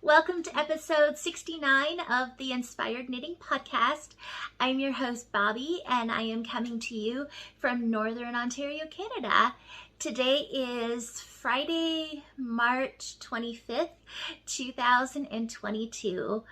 Welcome to episode 69 of the Inspired Knitting Podcast. I'm your host, Bobby, and I am coming to you from Northern Ontario, Canada. Today is Friday, March 25th, 2022.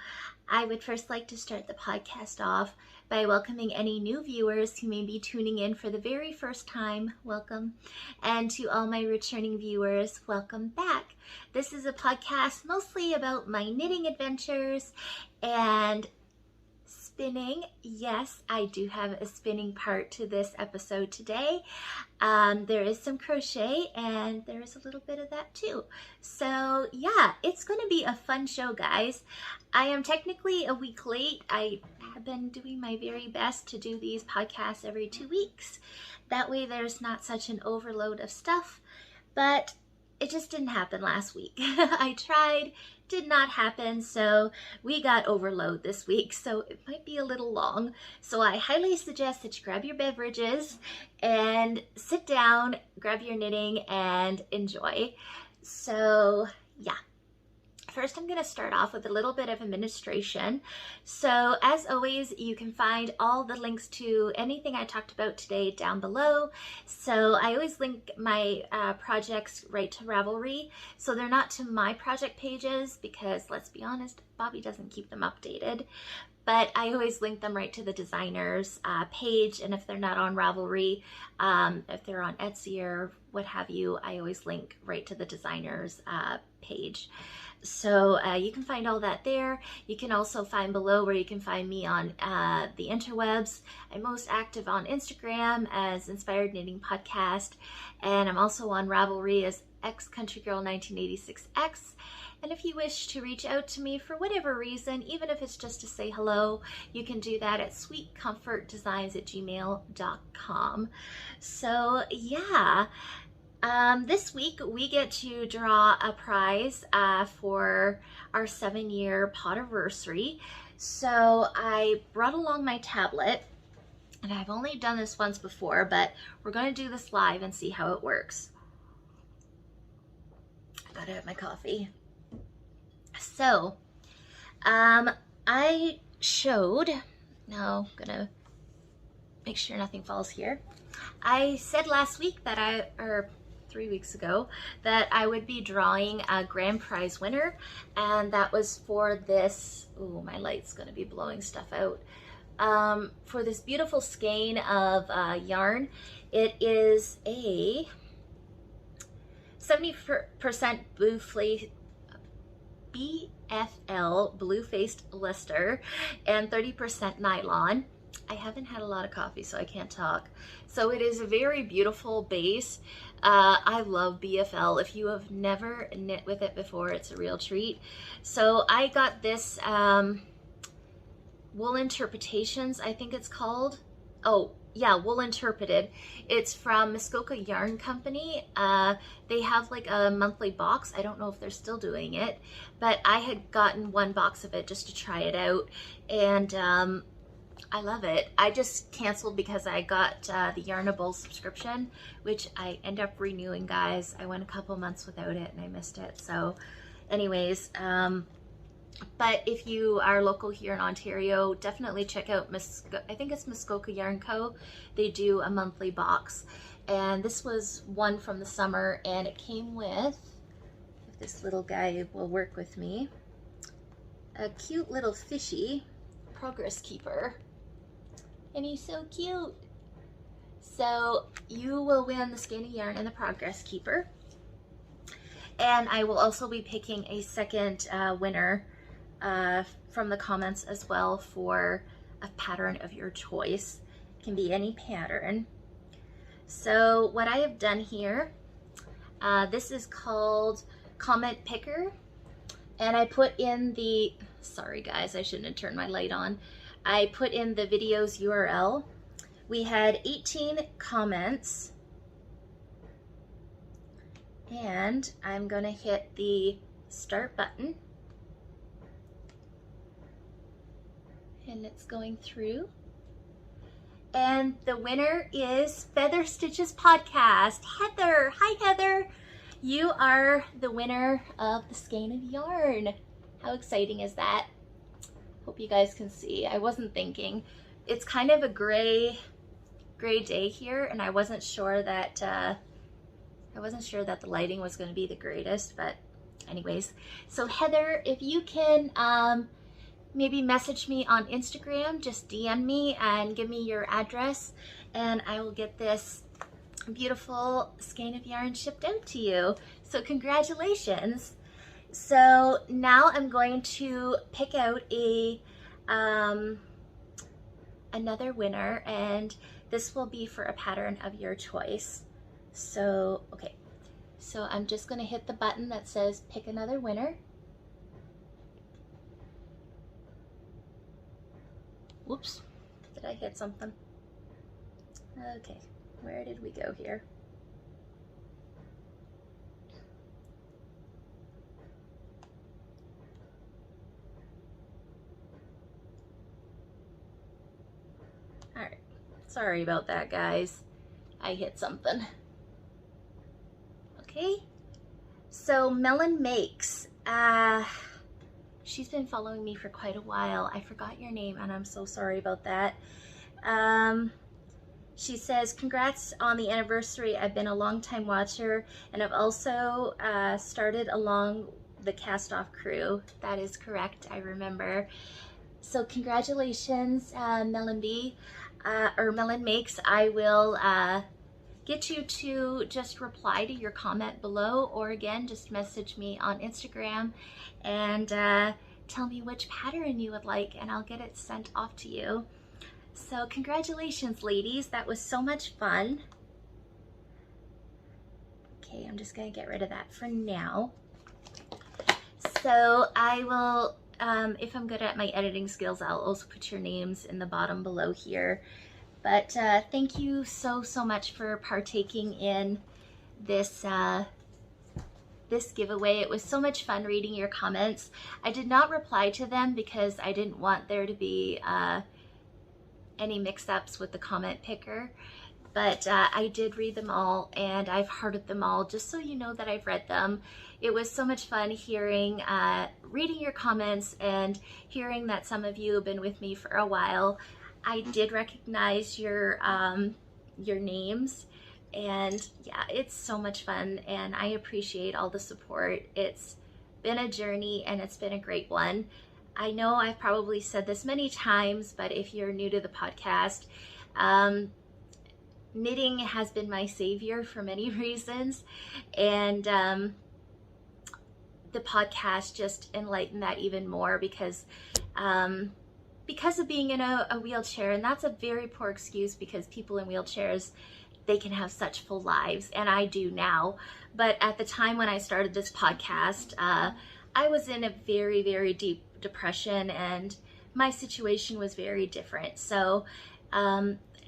I would first like to start the podcast off by welcoming any new viewers who may be tuning in for the very first time. Welcome. And to all my returning viewers, welcome back. This is a podcast mostly about my knitting adventures and spinning. Yes, I do have a spinning part to this episode today. There is some crochet and there is a little bit of that too. So yeah, it's going to be a fun show, guys. I am technically a week late. I have been doing my very best to do these podcasts every 2 weeks. That way there's not such an overload of stuff, but it just didn't happen last week. I tried, did not happen, so we got overload this week, so it might be a little long. So I highly suggest that you grab your beverages and sit down, grab your knitting, and enjoy. So yeah. First, I'm going to start off with a little bit of administration. So as always, you can find all the links to anything I talked about today down below. So I always link my projects right to Ravelry. So they're not to my project pages because, let's be honest, Bobby doesn't keep them updated. But I always link them right to the designer's page. And if they're not on Ravelry, if they're on Etsy or what have you, I always link right to the designer's page. So you can find all that there. You can also find below where you can find me on the interwebs. I'm most active on Instagram as Inspired Knitting Podcast. And I'm also on Ravelry as xcountrygirl1986x. And if you wish to reach out to me for whatever reason, even if it's just to say hello, you can do that at sweetcomfortdesigns@gmail.com. So yeah. This week we get to draw a prize for our 7-year podiversary. So I brought along my tablet, and I've only done this once before, but we're going to do this live and see how it works. I gotta have my coffee. So I showed, now I'm gonna make sure nothing falls here. I said last week that 3 weeks ago, that I would be drawing a grand prize winner, and that was for this, oh, my light's gonna be blowing stuff out, for this beautiful skein of yarn. It is a 70% BFL blue-faced Lister and 30% nylon. I haven't had a lot of coffee, so I can't talk. So it is a very beautiful base. I love BFL. If you have never knit with it before, it's a real treat. So I got this Wool Interpretations, I think it's called. Oh, yeah, Wool Interpreted. It's from Muskoka Yarn Company. They have like a monthly box. I don't know if they're still doing it, but I had gotten one box of it just to try it out, and I love it. I just canceled because I got the Yarnable subscription, which I end up renewing, guys. I went a couple months without it and I missed it. So anyways, but if you are local here in Ontario, definitely check out, I think it's Muskoka Yarn Co. They do a monthly box. And this was one from the summer, and it came with, if this little guy will work with me, a cute little fishy progress keeper. And he's so cute. So you will win the skein of yarn and the progress keeper. And I will also be picking a second winner from the comments as well for a pattern of your choice. It can be any pattern. So what I have done here, this is called Comment Picker. And I put in the, sorry guys, I shouldn't have turned my light on. I put in the video's URL. We had 18 comments, and I'm gonna hit the start button, and it's going through. And the winner is Feather Stitches Podcast, Heather. Hi Heather. You are the winner of the skein of yarn. How exciting is that? Hope you guys can see. I wasn't thinking. It's kind of a gray day here, and I wasn't sure that the lighting was going to be the greatest, but anyways. So Heather, if you can maybe message me on Instagram, just DM me and give me your address, and I will get this beautiful skein of yarn shipped out to you. So congratulations. So now I'm going to pick out another winner, and this will be for a pattern of your choice. So, okay, so I'm just gonna hit the button that says pick another winner. Whoops, did I hit something? Okay, where did we go here? All right, sorry about that, guys. I hit something. Okay, so Melon Makes, she's been following me for quite a while. I forgot your name, and I'm so sorry about that. She says, congrats on the anniversary. I've been a long time watcher, and I've also started along the cast-off crew. That is correct, I remember. So congratulations, Melon B, or Melon Makes. I will get you to just reply to your comment below, or again, just message me on Instagram and tell me which pattern you would like, and I'll get it sent off to you. So congratulations, ladies. That was so much fun. Okay, I'm just gonna get rid of that for now. So I will, if I'm good at my editing skills, I'll also put your names in the bottom below here. But thank you so much for partaking in this this giveaway. It was so much fun reading your comments. I did not reply to them because I didn't want there to be any mix-ups with the comment picker, but I did read them all, and I've hearted them all, just so you know that I've read them. It was so much fun hearing, reading your comments and hearing that some of you have been with me for a while. I did recognize your names, and yeah, it's so much fun, and I appreciate all the support. It's been a journey, and it's been a great one. I know I've probably said this many times, but if you're new to the podcast, knitting has been my savior for many reasons, and the podcast just enlightened that even more because of being in a wheelchair. And that's a very poor excuse, because people in wheelchairs, they can have such full lives, and I do now. But at the time when I started this podcast, I was in a very deep depression, and my situation was very different. So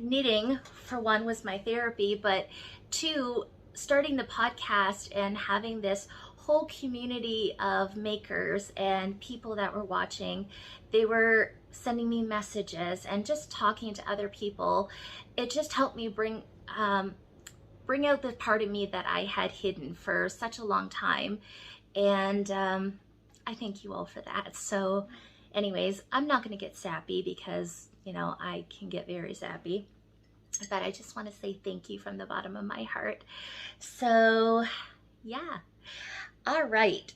knitting, for one, was my therapy, but two, starting the podcast and having this whole community of makers and people that were watching, they were sending me messages and just talking to other people. It just helped me bring out the part of me that I had hidden for such a long time, and I thank you all for that. So anyways, I'm not going to get sappy because, you know, I can get very sappy, but I just want to say thank you from the bottom of my heart. So yeah. All right.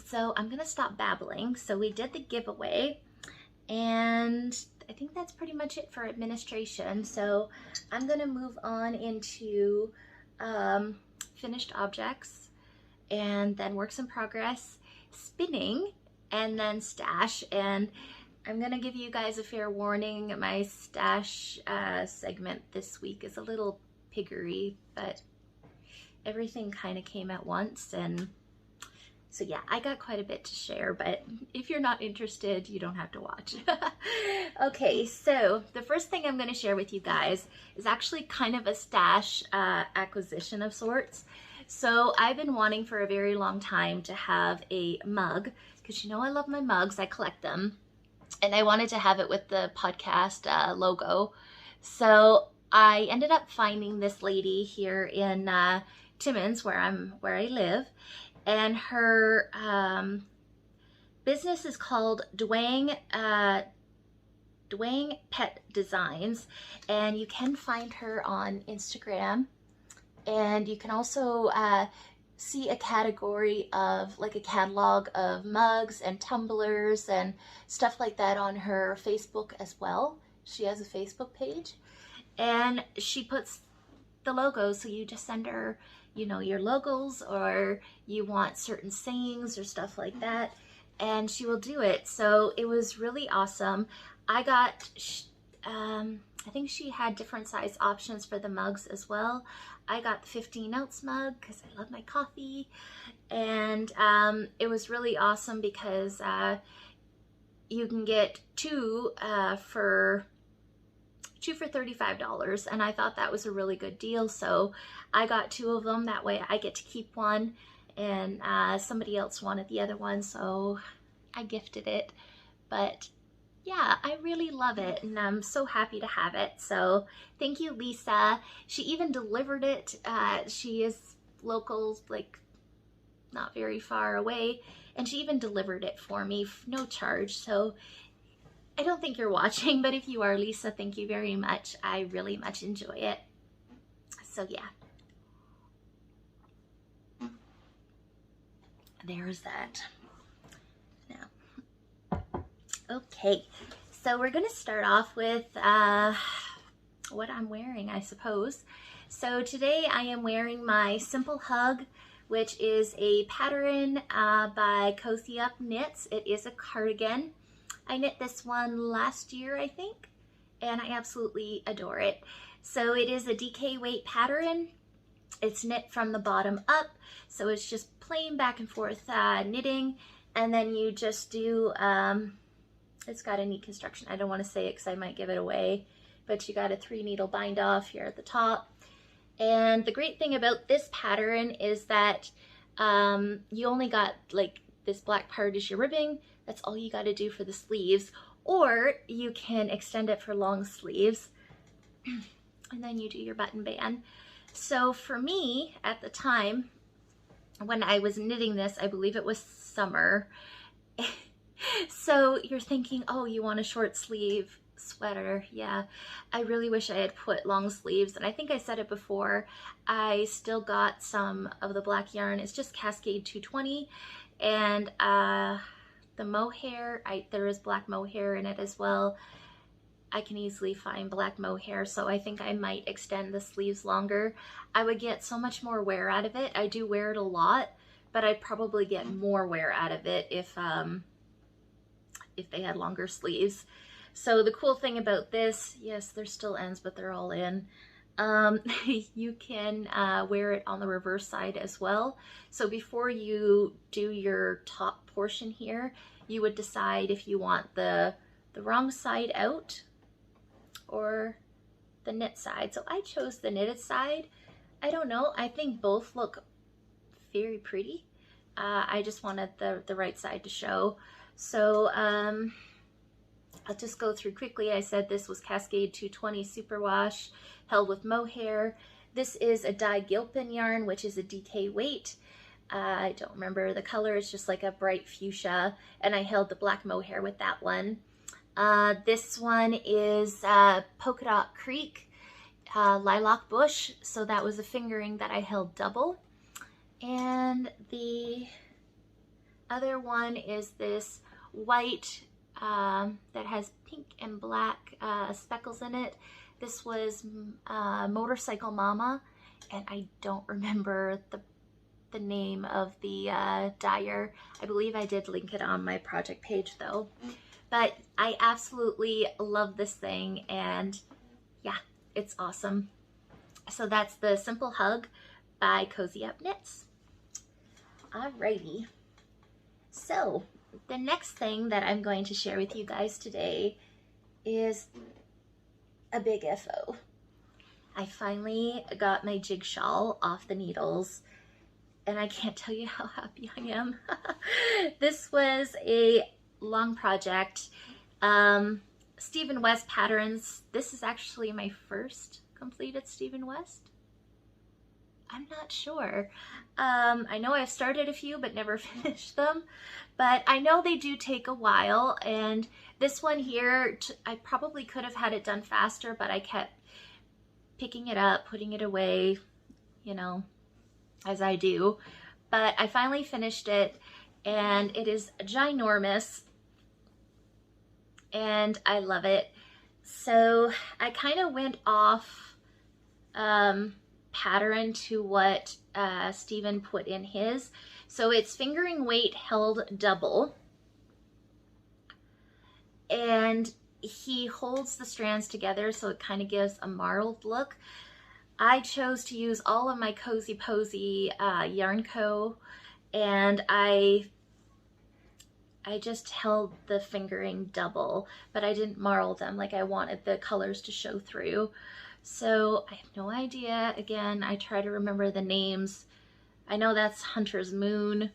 So I'm going to stop babbling. So we did the giveaway, and I think that's pretty much it for administration. So I'm going to move on into finished objects, and then works in progress, spinning, and then stash. And I'm gonna give you guys a fair warning, my stash segment this week is a little piggery, but everything kind of came at once, and so yeah, I got quite a bit to share, but if you're not interested, you don't have to watch. Okay, so the first thing I'm going to share with you guys is actually kind of a stash acquisition of sorts. So I've been wanting for a very long time to have a mug, because you know I love my mugs, I collect them, and I wanted to have it with the podcast logo. So I ended up finding this lady here in Timmins, where I live, and her business is called Dwang Pet Designs, and you can find her on Instagram. And you can also see a category of, like, a catalog of mugs and tumblers and stuff like that on her Facebook as well. She has a Facebook page, and she puts the logos, so you just send her, you know, your logos, or you want certain sayings or stuff like that, and she will do it. So it was really awesome. I got, I think she had different size options for the mugs as well. I got the 15-ounce mug because I love my coffee, and it was really awesome because you can get two for $35, and I thought that was a really good deal. So I got two of them. That way I get to keep one, and somebody else wanted the other one, so I gifted it. But yeah, I really love it, and I'm so happy to have it. So thank you, Lisa. She even delivered it. She is local, like not very far away, and she even delivered it for me, no charge. So I don't think you're watching, but if you are, Lisa, thank you very much. I really much enjoy it. So yeah, there's that. Okay, so we're gonna start off with what I'm wearing, I suppose. So today I am wearing my Simple Hug, which is a pattern by Cozy Up Knits. It is a cardigan. I knit this one last year, I think, and I absolutely adore it. So it is a DK weight pattern. It's knit from the bottom up, so it's just plain back and forth knitting, and then you just do it's got a neat construction. I don't want to say it because I might give it away, but you got a 3-needle bind off here at the top. And the great thing about this pattern is that you only got, like, this black part is your ribbing. That's all you got to do for the sleeves, or you can extend it for long sleeves, and then you do your button band. So for me, at the time when I was knitting this, I believe it was summer. So you're thinking, oh, you want a short sleeve sweater. Yeah, I really wish I had put long sleeves, and I think I said it before, I still got some of the black yarn. It's just Cascade 220, and the mohair, there is black mohair in it as well. I can easily find black mohair, so I think I might extend the sleeves longer. I would get so much more wear out of it. I do wear it a lot, but I'd probably get more wear out of it if they had longer sleeves. So the cool thing about this, yes, there's still ends, but they're all in. You can wear it on the reverse side as well. So before you do your top portion here, you would decide if you want the wrong side out or the knit side. So I chose the knitted side. I don't know, I think both look very pretty. I just wanted the right side to show. So I'll just go through quickly. I said this was Cascade 220 Superwash, held with mohair. This is a dye gilpin yarn, which is a DK weight. I don't remember the color. It's just like a bright fuchsia, and I held the black mohair with that one. This one is Polka Dot Creek Lilac Bush, so that was a fingering that I held double. And the other one is this white that has pink and black speckles in it. This was Motorcycle Mama, and I don't remember the name of the dyer. I believe I did link it on my project page though. But I absolutely love this thing, and yeah, it's awesome. So that's the Simple Hug by Cozy Up Knits. Alrighty. So the next thing that I'm going to share with you guys today is a big FO. I finally got my Jigsaw off the needles, and I can't tell you how happy I am. This was a long project. Stephen West patterns. This is actually my first completed Stephen West. I'm not sure. I know I've started a few but never finished them, but I know they do take a while. And this one here, I probably could have had it done faster, but I kept picking it up, putting it away, you know, as I do. But I finally finished it, and it is ginormous, and I love it. So I kind of went off pattern to what Stephen put in his. So it's fingering weight held double, and he holds the strands together so it kind of gives a marled look. I chose to use all of my Cozy Posy Yarn Co, and I just held the fingering double, but I didn't marl them. Like, I wanted the colors to show through. So I have no idea. Again, I try to remember the names. I know that's Hunter's Moon.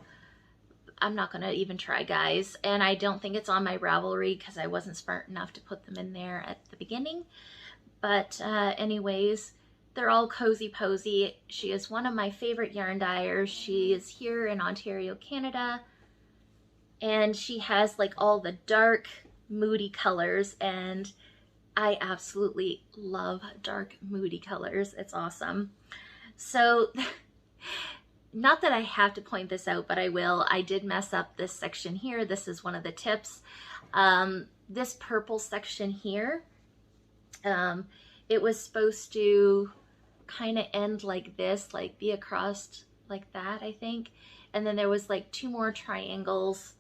I'm not gonna even try, guys. And I don't think it's on my Ravelry because I wasn't smart enough to put them in there at the beginning. But anyways, they're all Cozy Posy. She is one of my favorite yarn dyers. She is here in Ontario, Canada. And she has like all the dark, moody colors, and I absolutely love dark, moody colors. It's awesome. So, not that I have to point this out, but I will. I did mess up this section here. This is one of the tips. This purple section here, it was supposed to kind of end like this, like be across like that, I think. And then there was like 2 more triangles,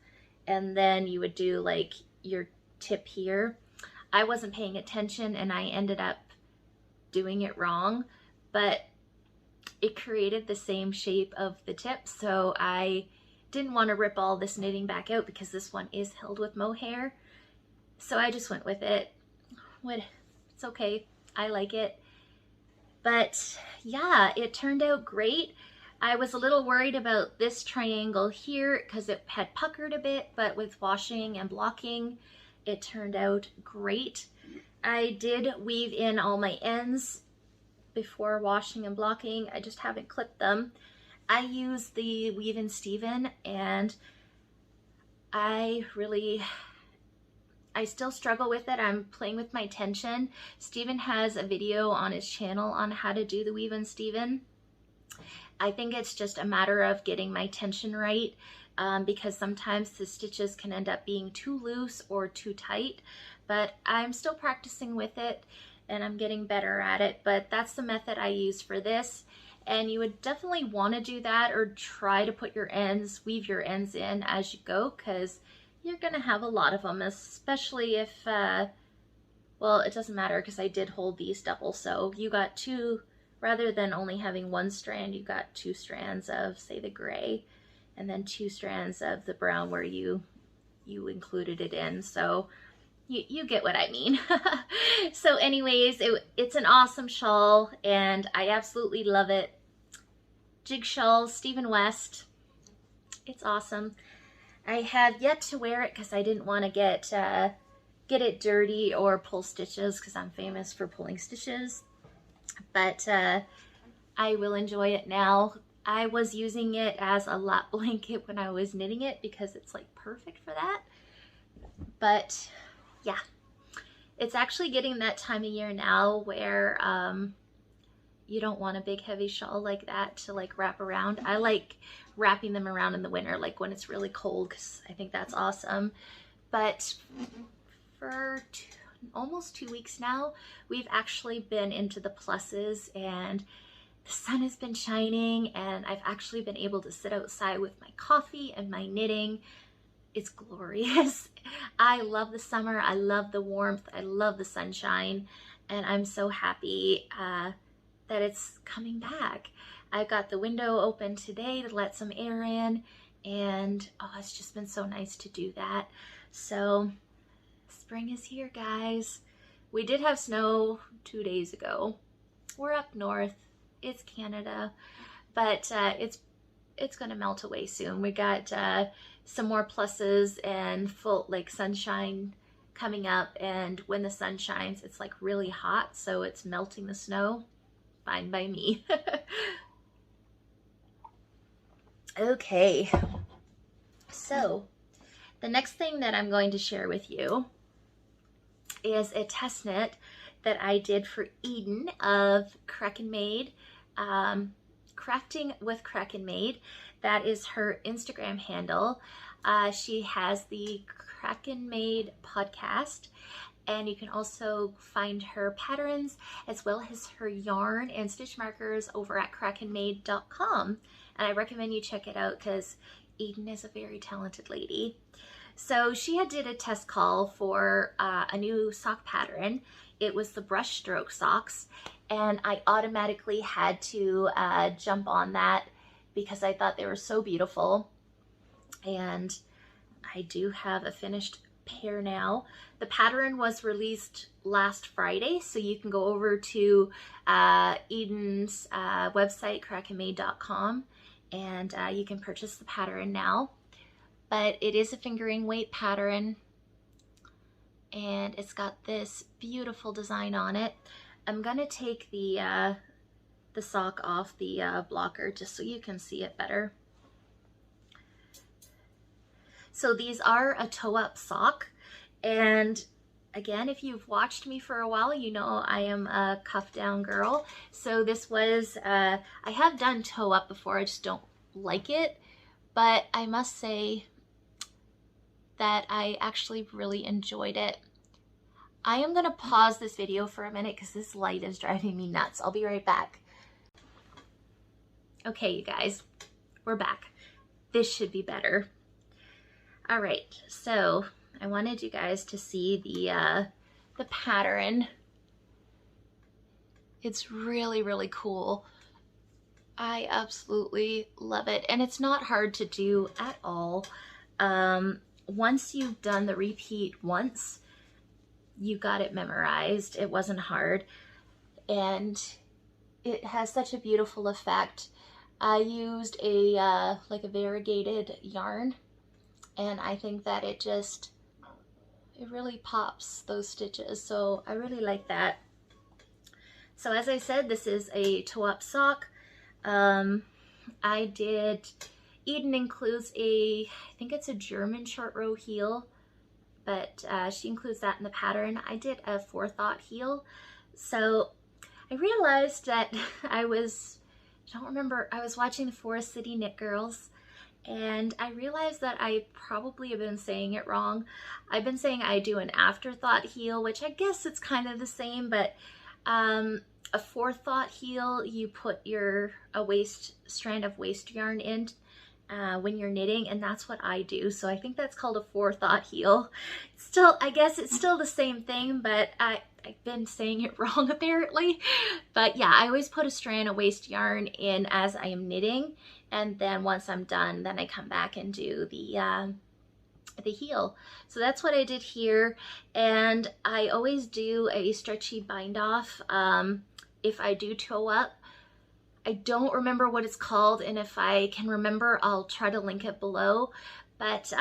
and then you would do like your tip here. I wasn't paying attention and I ended up doing it wrong, but it created the same shape of the tip. So I didn't want to rip all this knitting back out because this one is held with mohair. So I just went with it. It's okay. I like it. But yeah, it turned out great. I was a little worried about this triangle here because it had puckered a bit, but with washing and blocking, it turned out great. I did weave in all my ends before washing and blocking. I just haven't clipped them. I use the Weave and Stephen, and I still struggle with it. I'm playing with my tension. Stephen has a video on his channel on how to do the Weave and Stephen. I think it's just a matter of getting my tension right, because sometimes the stitches can end up being too loose or too tight, but I'm still practicing with it and I'm getting better at it. But that's the method I use for this, and you would definitely want to do that, or try to put your ends, weave your ends in as you go, because you're gonna have a lot of them, especially if well, it doesn't matter because I did hold these double, so you got 2. Rather than only having 1 strand, you got 2 strands of, say, the gray, and then 2 strands of the brown where you included it in. So you get what I mean. So anyways, it's an awesome shawl, and I absolutely love it. Jigsaw, Stephen West. It's awesome. I have yet to wear it because I didn't want to get it dirty or pull stitches, because I'm famous for pulling stitches. But I will enjoy it now. I was using it as a lap blanket when I was knitting it because it's like perfect for that. But yeah, it's actually getting that time of year now where you don't want a big heavy shawl like that to like wrap around. I like wrapping them around in the winter, like when it's really cold, because I think that's awesome. But for almost 2 weeks now, we've actually been into the pluses, and the sun has been shining, and I've actually been able to sit outside with my coffee and my knitting. It's glorious. I love the summer. I love the warmth. I love the sunshine, and I'm so happy that it's coming back. I've got the window open today to let some air in, and oh, it's just been so nice to do that. So spring is here, guys. We did have snow 2 days ago. We're up north. It's Canada, but it's gonna melt away soon. We got some more pluses and full like sunshine coming up, and when the sun shines, it's like really hot, so it's melting the snow. Fine by me. Okay, so the next thing that I'm going to share with you is a test knit that I did for Eden of Kraken Made, Crafting with Kraken Made. That is her Instagram handle. She has the Kraken Made podcast, and you can also find her patterns as well as her yarn and stitch markers over at krakenmade.com. And I recommend you check it out because Eden is a very talented lady. So she had did a test call for a new sock pattern. It was the Brushstroke socks, and I automatically had to jump on that because I thought they were so beautiful. And I do have a finished pair now. The pattern was released last Friday, so you can go over to Eden's website, krakenmade.com, and you can purchase the pattern now. But it is a fingering weight pattern, and it's got this beautiful design on it. I'm gonna take the sock off the blocker just so you can see it better. So these are a toe-up sock, and again, if you've watched me for a while, you know I am a cuff-down girl. So this was, I have done toe-up before, I just don't like it, but I must say that I actually really enjoyed it. I am gonna pause this video for a minute because this light is driving me nuts. I'll be right back. Okay, you guys, we're back. This should be better. All right, so I wanted you guys to see the pattern. It's really, really cool. I absolutely love it, and it's not hard to do at all. Once you've done the repeat once, you got it memorized. It wasn't hard, and it has such a beautiful effect. I used a like a variegated yarn, and I think that it really pops those stitches, so I really like that. So as I said, this is a toe-up sock. Eden includes I think it's a German short row heel, but she includes that in the pattern. I did a forethought heel. So I realized that I was watching the Forest City Knit Girls, and I realized that I probably have been saying it wrong. I've been saying I do an afterthought heel, which I guess it's kind of the same, but a forethought heel, you put a strand of waste yarn in when you're knitting, and that's what I do. So I think that's called a forethought heel. Still, I guess it's still the same thing, but I've been saying it wrong apparently. But yeah, I always put a strand of waste yarn in as I am knitting, and then once I'm done, then I come back and do the heel. So that's what I did here, and I always do a stretchy bind off if I do toe up. I don't remember what it's called, and if I can remember, I'll try to link it below. But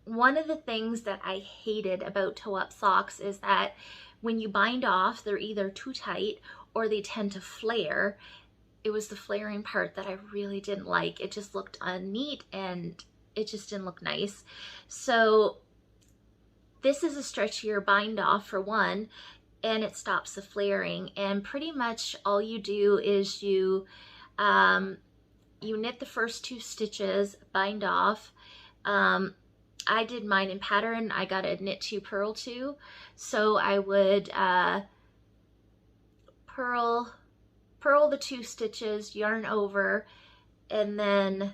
one of the things that I hated about toe-up socks is that when you bind off, they're either too tight or they tend to flare. It was the flaring part that I really didn't like. It just looked unneat, and it just didn't look nice. So this is a stretchier bind off for one, and it stops the flaring. And pretty much all you do is you knit the first 2 stitches, bind off. I did mine in pattern. I got a knit 2, purl 2. So I would purl the 2 stitches, yarn over, and then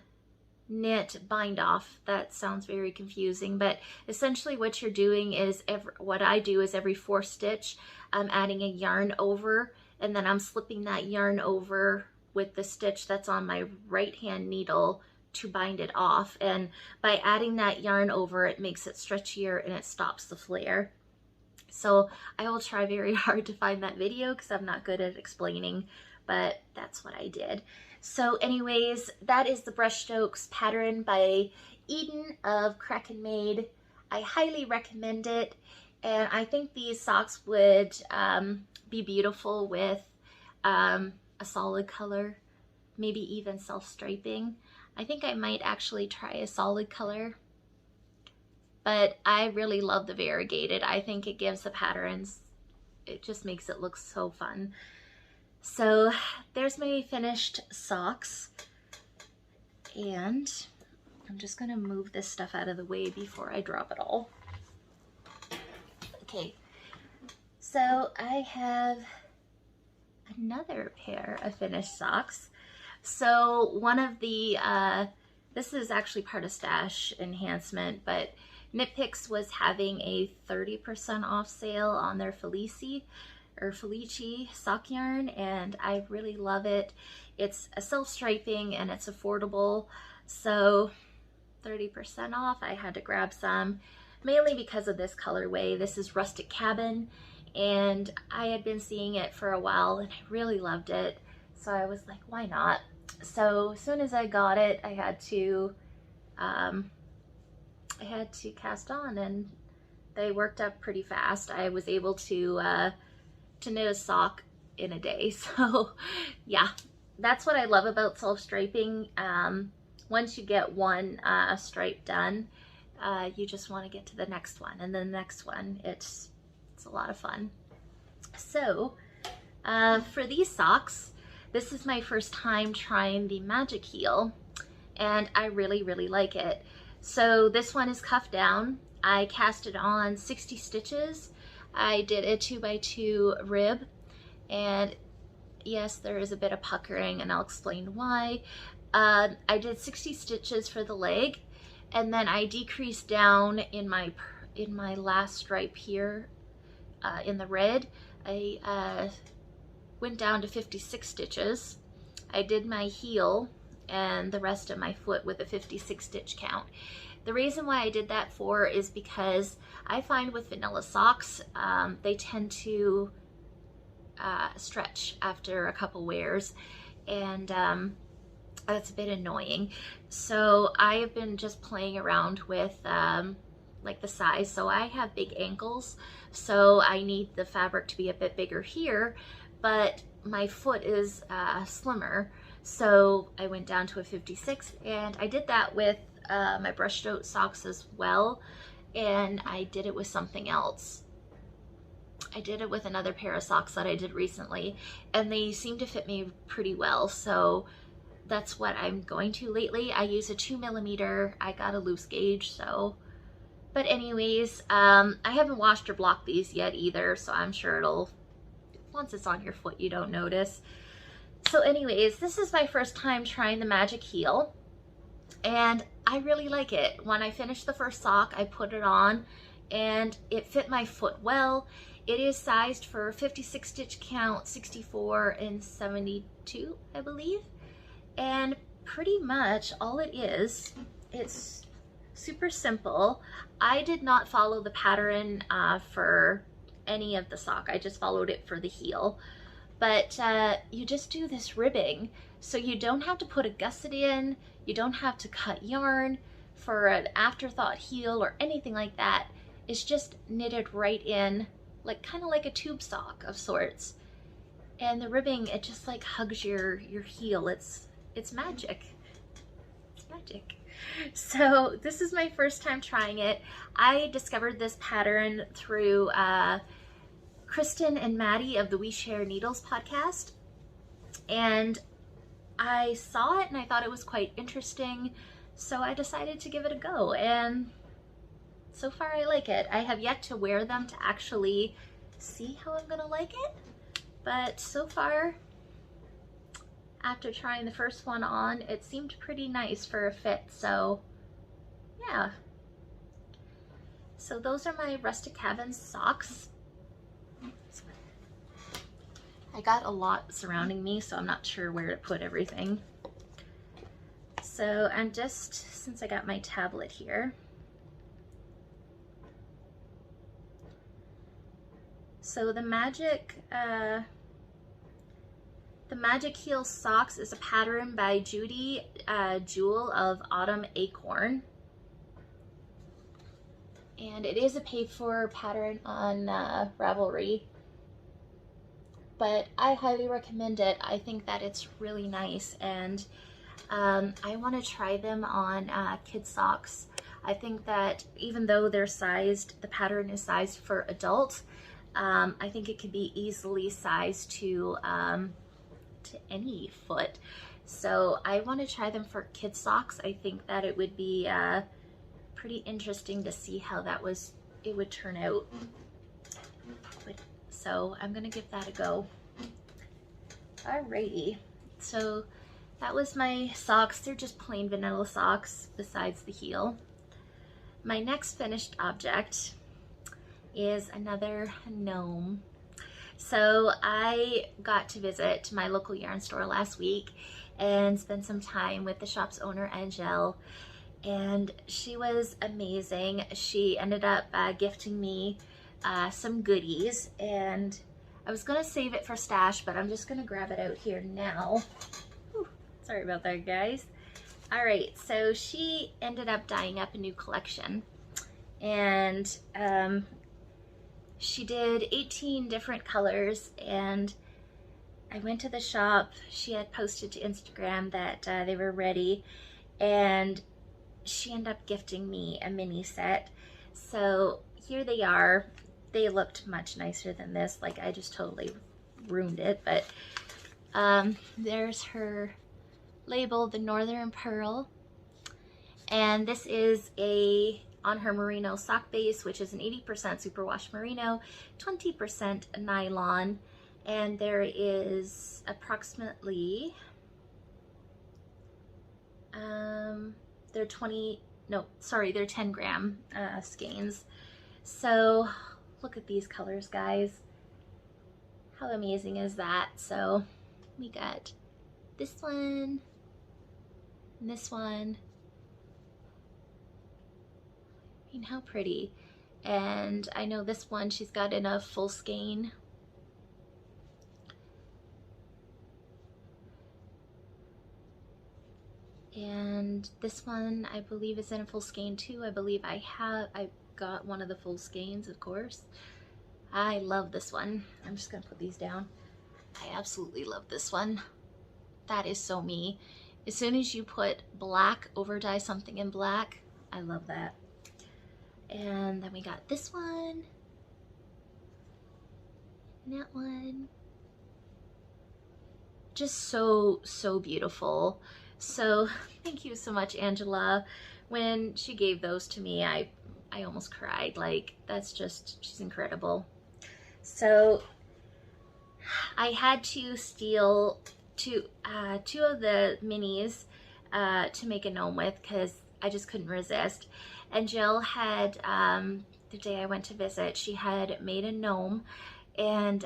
knit, bind off. That sounds very confusing, but essentially what you're doing is what I do is every 4th stitch I'm adding a yarn over, and then I'm slipping that yarn over with the stitch that's on my right hand needle to bind it off. And by adding that yarn over, it makes it stretchier and it stops the flare. So I will try very hard to find that video because I'm not good at explaining, but that's what I did. So anyways, that is the Brushstrokes pattern by Eden of Kraken Made. I highly recommend it, and I think these socks would be beautiful with a solid color, maybe even self-striping. I think I might actually try a solid color, but I really love the variegated. I think it gives the patterns, it just makes it look so fun. So there's my finished socks, and I'm just gonna move this stuff out of the way before I drop it all. Okay, so I have another pair of finished socks. So one of the, this is actually part of Stash Enhancement, but Knit Picks was having a 30% off sale on their Felici sock yarn, and I really love it. It's a self-striping and it's affordable, so 30% off. I had to grab some, mainly because of this colorway. This is Rustic Cabin, and I had been seeing it for a while and I really loved it, so I was like, why not? So as soon as I got it, I had to cast on, and they worked up pretty fast. I was able to knit a sock in a day. So yeah, that's what I love about self-striping. Once you get one stripe done, you just want to get to the next one and then the next one. It's a lot of fun. So for these socks, this is my first time trying the Magic Heel, and I really, really like it. So this one is cuffed down. I cast it on 60 stitches. I did a 2x2 rib, and yes, there is a bit of puckering, and I'll explain why. I did 60 stitches for the leg, and then I decreased down in my last stripe here in the red. I went down to 56 stitches. I did my heel and the rest of my foot with a 56 stitch count. The reason why I did that is because I find with vanilla socks, they tend to stretch after a couple wears, and that's a bit annoying. So I have been just playing around with like the size. So I have big ankles, so I need the fabric to be a bit bigger here, but my foot is slimmer, so I went down to a 56, and I did that with my Brushstroke socks as well, and I did it with something else. I did it with another pair of socks that I did recently, and they seem to fit me pretty well, so that's what I'm going to lately. I use a 2mm. I got a loose gauge, so. But anyways, I haven't washed or blocked these yet either, so I'm sure it'll, once it's on your foot, you don't notice. So anyways, this is my first time trying the Magic Heel, and I really like it. When I finished the first sock, I put it on, and it fit my foot well. It is sized for 56 stitch count, 64 and 72, I believe. And pretty much all it is, it's super simple. I did not follow the pattern for any of the sock. I just followed it for the heel. But you just do this ribbing, so you don't have to put a gusset in, you don't have to cut yarn for an afterthought heel or anything like that. It's just knitted right in, like kind of like a tube sock of sorts. And the ribbing, it just like hugs your heel. It's magic. It's magic. So this is my first time trying it. I discovered this pattern through Kristen and Maddie of the We Share Needles podcast, and I saw it and I thought it was quite interesting, so I decided to give it a go, and so far I like it. I have yet to wear them to actually see how I'm gonna like it, but so far, after trying the first one on, it seemed pretty nice for a fit, so yeah. So those are my Rustic Cabin socks. I got a lot surrounding me, so I'm not sure where to put everything. So I'm just, since I got my tablet here, so the Magic Heel Socks is a pattern by Judy Jewel of Autumn Acorn. And it is a paid for pattern on Ravelry. But I highly recommend it. I think that it's really nice, and I want to try them on kid socks. I think that even though they're sized, the pattern is sized for adults, I think it could be easily sized to any foot. So I want to try them for kid socks. I think that it would be pretty interesting to see how it would turn out. So I'm gonna give that a go. Alrighty, so that was my socks. They're just plain vanilla socks besides the heel. My next finished object is another gnome. So I got to visit my local yarn store last week and spend some time with the shop's owner, Angel, and she was amazing. She ended up gifting me some goodies, and I was gonna save it for stash, but I'm just gonna grab it out here now. Whew, sorry about that, guys. All right, so she ended up dyeing up a new collection, and she did 18 different colors, and I went to the shop. She had posted to Instagram that they were ready, and she ended up gifting me a mini set. So here they are. They looked much nicer than this. Like, I just totally ruined it, but there's her label, the Northern Pearl, and this is on her merino sock base, which is an 80% superwash merino, 20% nylon, and there is approximately they're 10 gram skeins. So look at these colors, guys. How amazing is that? So we got this one and this one. I mean, how pretty. And I know this one, she's got in a full skein. And this one, I believe, is in a full skein too. I believe I got one of the full skeins, of course. I love this one. I'm just gonna put these down. I absolutely love this one. That is so me. As soon as you put black, over dye something in black, I love that. And then we got this one, and that one. Just so beautiful. So thank you so much, Angela. When she gave those to me, I almost cried. Like, that's just, she's incredible. So I had to steal two of the minis to make a gnome with, because I just couldn't resist. And Jill had, the day I went to visit, she had made a gnome, and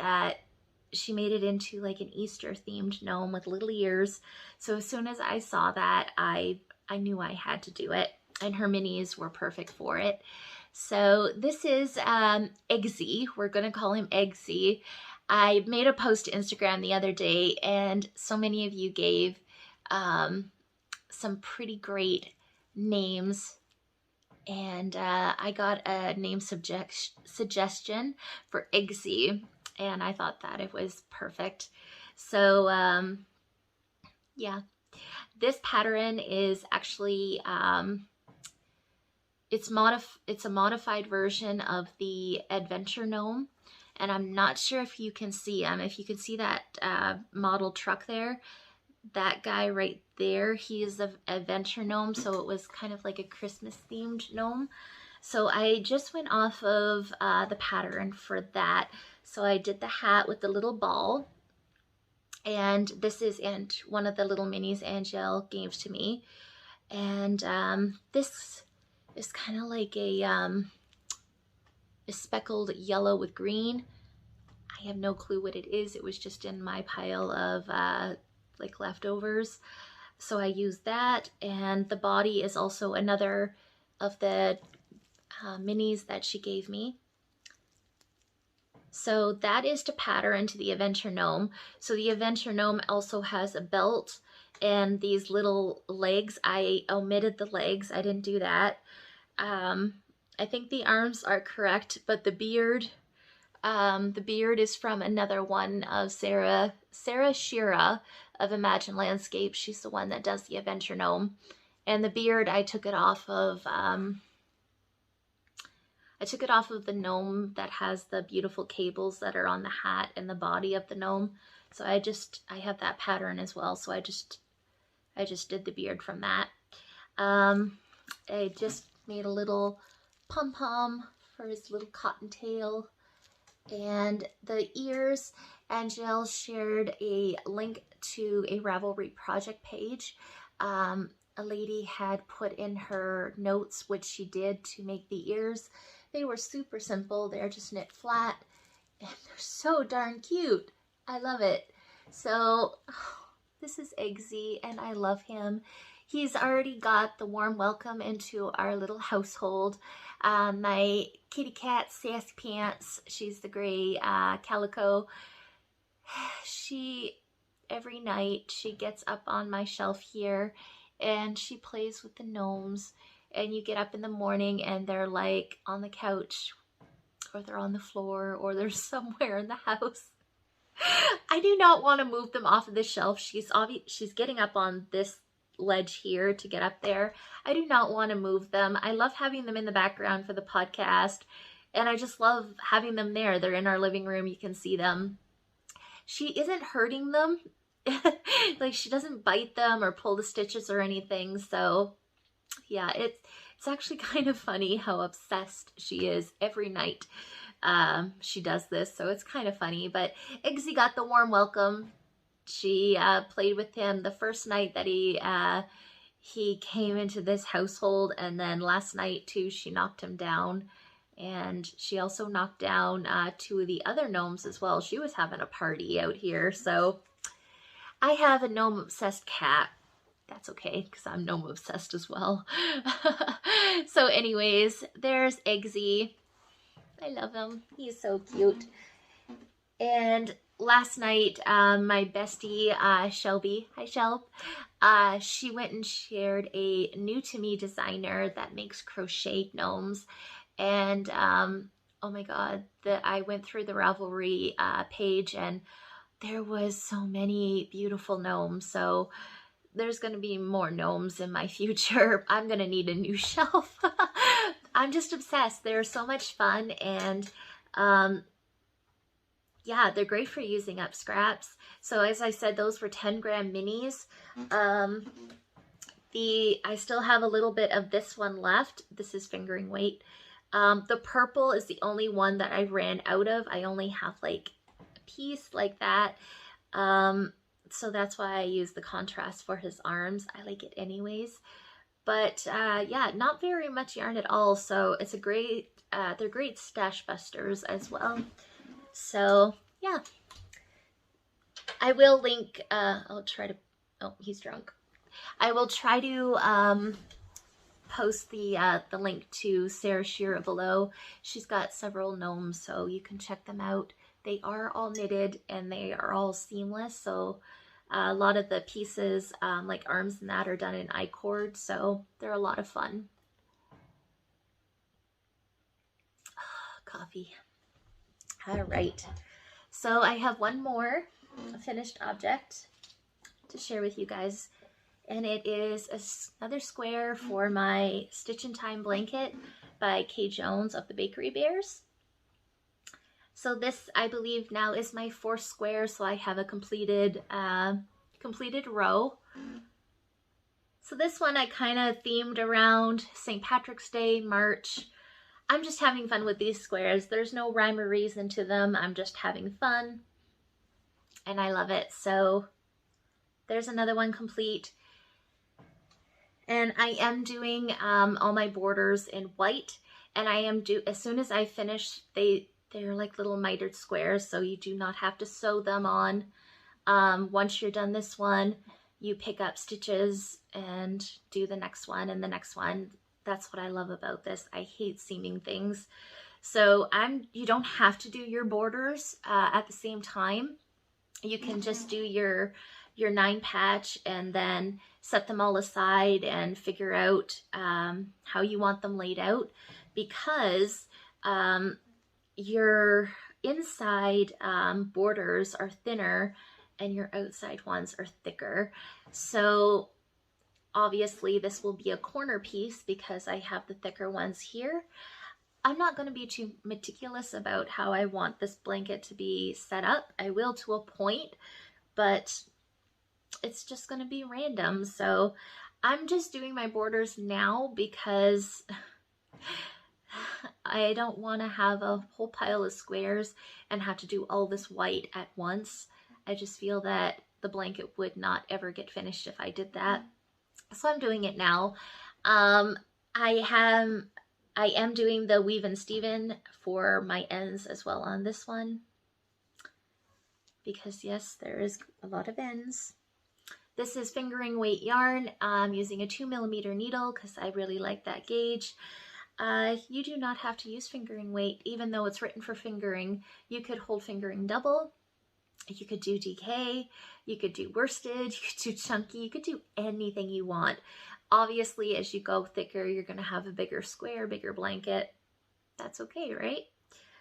she made it into like an Easter themed gnome with little ears. So as soon as I saw that, I knew I had to do it, and her minis were perfect for it. So this is Eggsy. We're gonna call him Eggsy. I made a post to Instagram the other day, and so many of you gave some pretty great names, and I got a name suggestion for Eggsy, and I thought that it was perfect. So yeah, this pattern is actually it's a modified version of the Adventure Gnome, and I'm not sure if you can see him. If you can see that model truck there, that guy right there, he is the Adventure Gnome, so it was kind of like a Christmas themed gnome. So I just went off of the pattern for that. So I did the hat with the little ball, and this is in one of the little minis Angel gave to me. And this is kind of like a speckled yellow with green. I have no clue what it is. It was just in my pile of like leftovers. So I used that, and the body is also another of the minis that she gave me. So that is to pattern to the Adventure Gnome. So the Adventure Gnome also has a belt and these little legs. I omitted the legs. I didn't do that. I think the arms are correct, but the beard is from another one of Sarah Shira of Imagine Landscape. She's the one that does the Adventure Gnome. And the beard, I took it off of the gnome that has the beautiful cables that are on the hat and the body of the gnome. So I have that pattern as well. So I just did the beard from that. I just made a little pom-pom for his little cottontail. And the ears, Angel shared a link to a Ravelry project page. A lady had put in her notes what she did to make the ears. They were super simple. They're just knit flat and they're so darn cute. I love it. So this is Eggsy and I love him. He's already got the warm welcome into our little household. My kitty cat, Sassy Pants, she's the gray calico. Every night she gets up on my shelf here and she plays with the gnomes, and you get up in the morning and they're like on the couch or they're on the floor or they're somewhere in the house. I do not want to move them off of the shelf. She's getting up on this ledge here to get up there. I do not want to move them. I love having them in the background for the podcast, and I just love having them there. They're in our living room. You can see them. She isn't hurting them. Like, she doesn't bite them or pull the stitches or anything. So yeah, it's actually kind of funny how obsessed she is every night. She does this, so it's kind of funny. But Eggsy got the warm welcome. She played with him the first night that he came into this household, and then last night too she knocked him down, and she also knocked down 2 of the other gnomes as well. She was having a party out here. So I have a gnome obsessed cat. That's okay, because I'm gnome obsessed as well. So anyways, there's Eggsy. I love him. He's so cute. And last night, my bestie, Shelby, hi Shelb, she went and shared a new to me designer that makes crochet gnomes. And oh my God, I went through the Ravelry page and there was so many beautiful gnomes. So there's going to be more gnomes in my future. I'm going to need a new shelf. I'm just obsessed. They're so much fun, and yeah, they're great for using up scraps. So as I said, those were 10-gram minis. I still have a little bit of this one left. This is fingering weight. The purple is the only one that I ran out of. I only have like a piece like that. So that's why I use the contrast for his arms. I like it anyways. But yeah, not very much yarn at all. So it's a great, they're great stash busters as well. So yeah, I will link, I'll try to, oh, he's drunk. I will try to post the link to Sarah Shearer below. She's got several gnomes, so you can check them out. They are all knitted and they are all seamless. So a lot of the pieces, like arms and that, are done in I-cord, so they're a lot of fun. Coffee. All right. So I have one more finished object to share with you guys, and it is another square for my Stitch in Time blanket by Kay Jones of the Bakery Bears. So this, I believe, now is my 4th square, so I have a completed row. So this one I kind of themed around St. Patrick's Day, March. I'm just having fun with these squares. There's no rhyme or reason to them. I'm just having fun, and I love it. So there's another one complete. And I am doing all my borders in white, and I am as soon as I finish, they're like little mitered squares, so you do not have to sew them on. Once you're done this one, you pick up stitches and do the next one and the next one. That's what I love about this. I hate seaming things. So you don't have to do your borders at the same time. You can just do your 9 patch and then set them all aside and figure out how you want them laid out, because your inside borders are thinner and your outside ones are thicker. So obviously this will be a corner piece because I have the thicker ones here. I'm not going to be too meticulous about how I want this blanket to be set up. I will to a point, but it's just going to be random. So I'm just doing my borders now because I don't want to have a whole pile of squares and have to do all this white at once. I just feel that the blanket would not ever get finished if I did that. So I'm doing it now. I am doing the weave and steven for my ends as well on this one, because yes, there is a lot of ends. This is fingering weight yarn. I'm using a 2mm needle because I really like that gauge. You do not have to use fingering weight, even though it's written for fingering. You could hold fingering double. You could do DK, you could do worsted, you could do chunky, you could do anything you want. Obviously, as you go thicker, you're going to have a bigger square, bigger blanket. That's okay, right?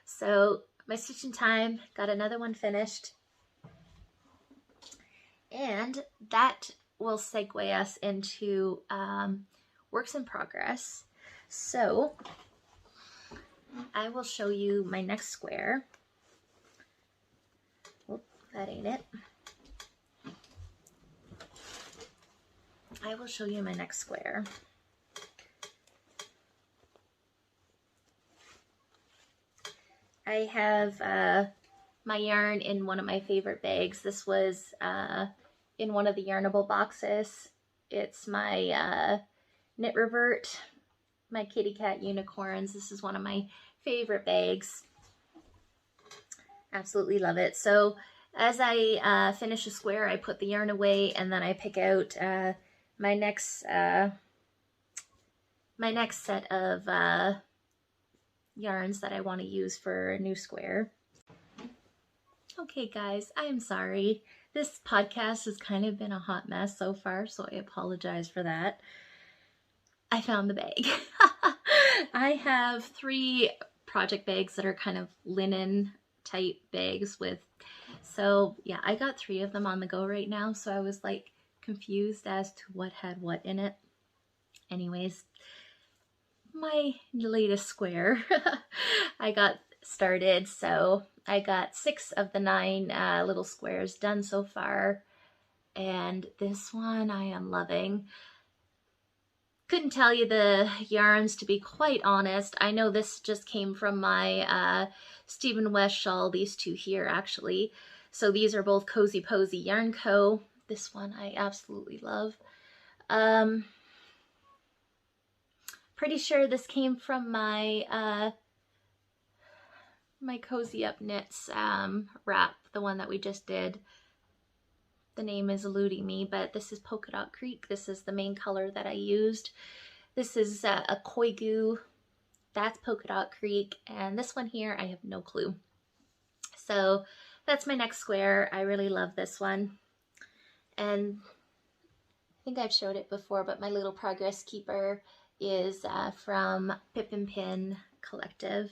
So my stitching time, got another one finished. And that will segue us into works in progress. So I will show you my next square. That ain't it. I will show you my next square. I have my yarn in one of my favorite bags. This was in one of the Yarnable boxes. It's my Knit Revert, my Kitty Cat Unicorns. This is one of my favorite bags. Absolutely love it. So as I finish a square, I put the yarn away, and then I pick out my next set of yarns that I want to use for a new square. Okay guys, I am sorry. This podcast has kind of been a hot mess so far, so I apologize for that. I found the bag. I have 3 project bags that are kind of linen type bags with, so yeah, I got 3 of them on the go right now, so I was like confused as to what had what in it. Anyways, my latest square I got started, so I got 6 of the 9 little squares done so far, and this one I am loving. Couldn't tell you the yarns, to be quite honest. I know this just came from my Stephen West shawl, these 2 here actually. So these are both Cozy Posy Yarn Co. This one I absolutely love. Pretty sure this came from my my Cozy Up Knits wrap, the one that we just did. The name is eluding me, but this is Polka Dot Creek. This is the main color that I used. This is a Koigu. That's Polka Dot Creek. And this one here, I have no clue. So that's my next square. I really love this one. And I think I've showed it before, but my little progress keeper is from Pip and Pin Collective.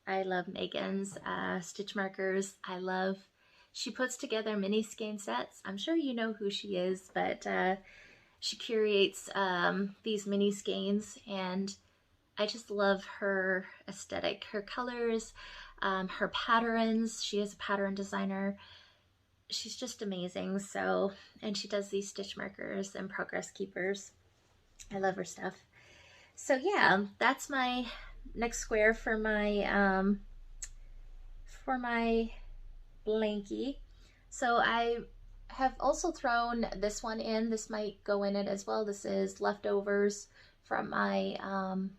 I love Megan's stitch markers. She puts together mini skein sets. I'm sure you know who she is, but she curates these mini skeins, and I just love her aesthetic, her colors, her patterns. She is a pattern designer. She's just amazing. So, and she does these stitch markers and progress keepers. I love her stuff. So yeah, that's my next square for my blankie. So I have also thrown this one in. This might go in it as well. This is leftovers from my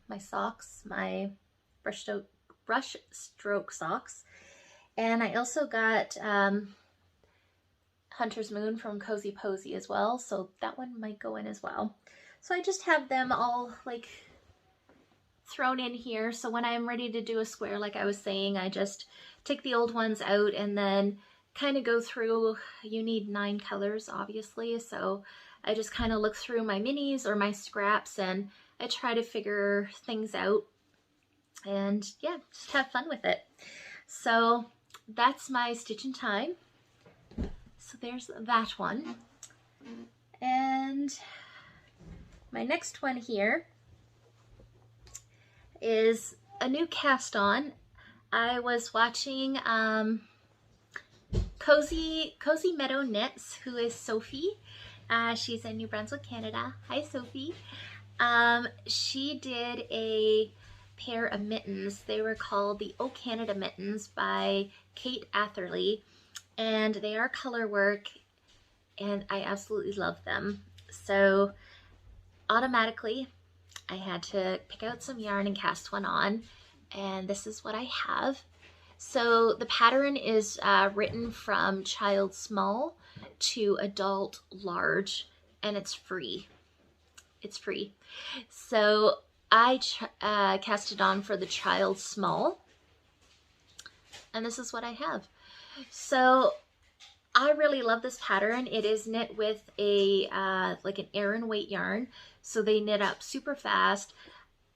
my socks, my Brushstroke socks. And I also got Hunter's Moon from Cozy Posy as well, so that one might go in as well. So I just have them all like thrown in here, so when I'm ready to do a square, like I was saying, I just take the old ones out and then kind of go through. You need 9 colors obviously, so I just kind of look through my minis or my scraps and I try to figure things out, and yeah, just have fun with it. So that's my stitching time. So there's that one. And my next one here is a new cast on. I was watching Cozy Meadow Knits, who is Sophie. She's in New Brunswick, Canada. Hi, Sophie. She did a pair of mittens. They were called the O Canada Mittens by Kate Atherley, and they are color work, and I absolutely love them. So automatically I had to pick out some yarn and cast one on, and this is what I have. So the pattern is written from child small to adult large, and it's free. It's free. So I cast it on for the child small, and this is what I have. So I really love this pattern. It is knit with a like an Aran weight yarn, so they knit up super fast.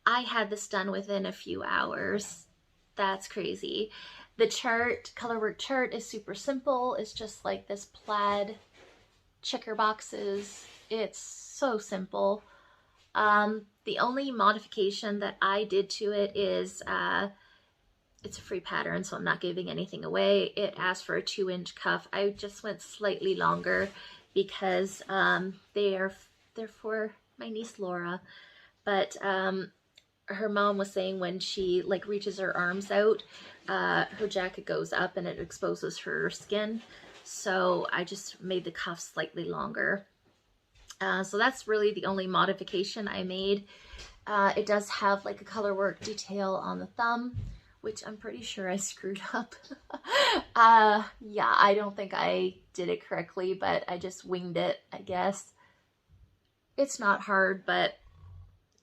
I had this done within a few hours. That's crazy. The chart, colorwork chart, is super simple. It's just like this plaid checker boxes. It's so simple. The only modification that I did to it is it's a free pattern, so I'm not giving anything away. It asked for a 2-inch cuff. I just went slightly longer because they're for my niece Laura. But her mom was saying when she like reaches her arms out, her jacket goes up and it exposes her skin. So I just made the cuff slightly longer. So that's really the only modification I made. It does have like a colorwork detail on the thumb, which I'm pretty sure I screwed up. Yeah, I don't think I did it correctly, but I just winged it, I guess. It's not hard, but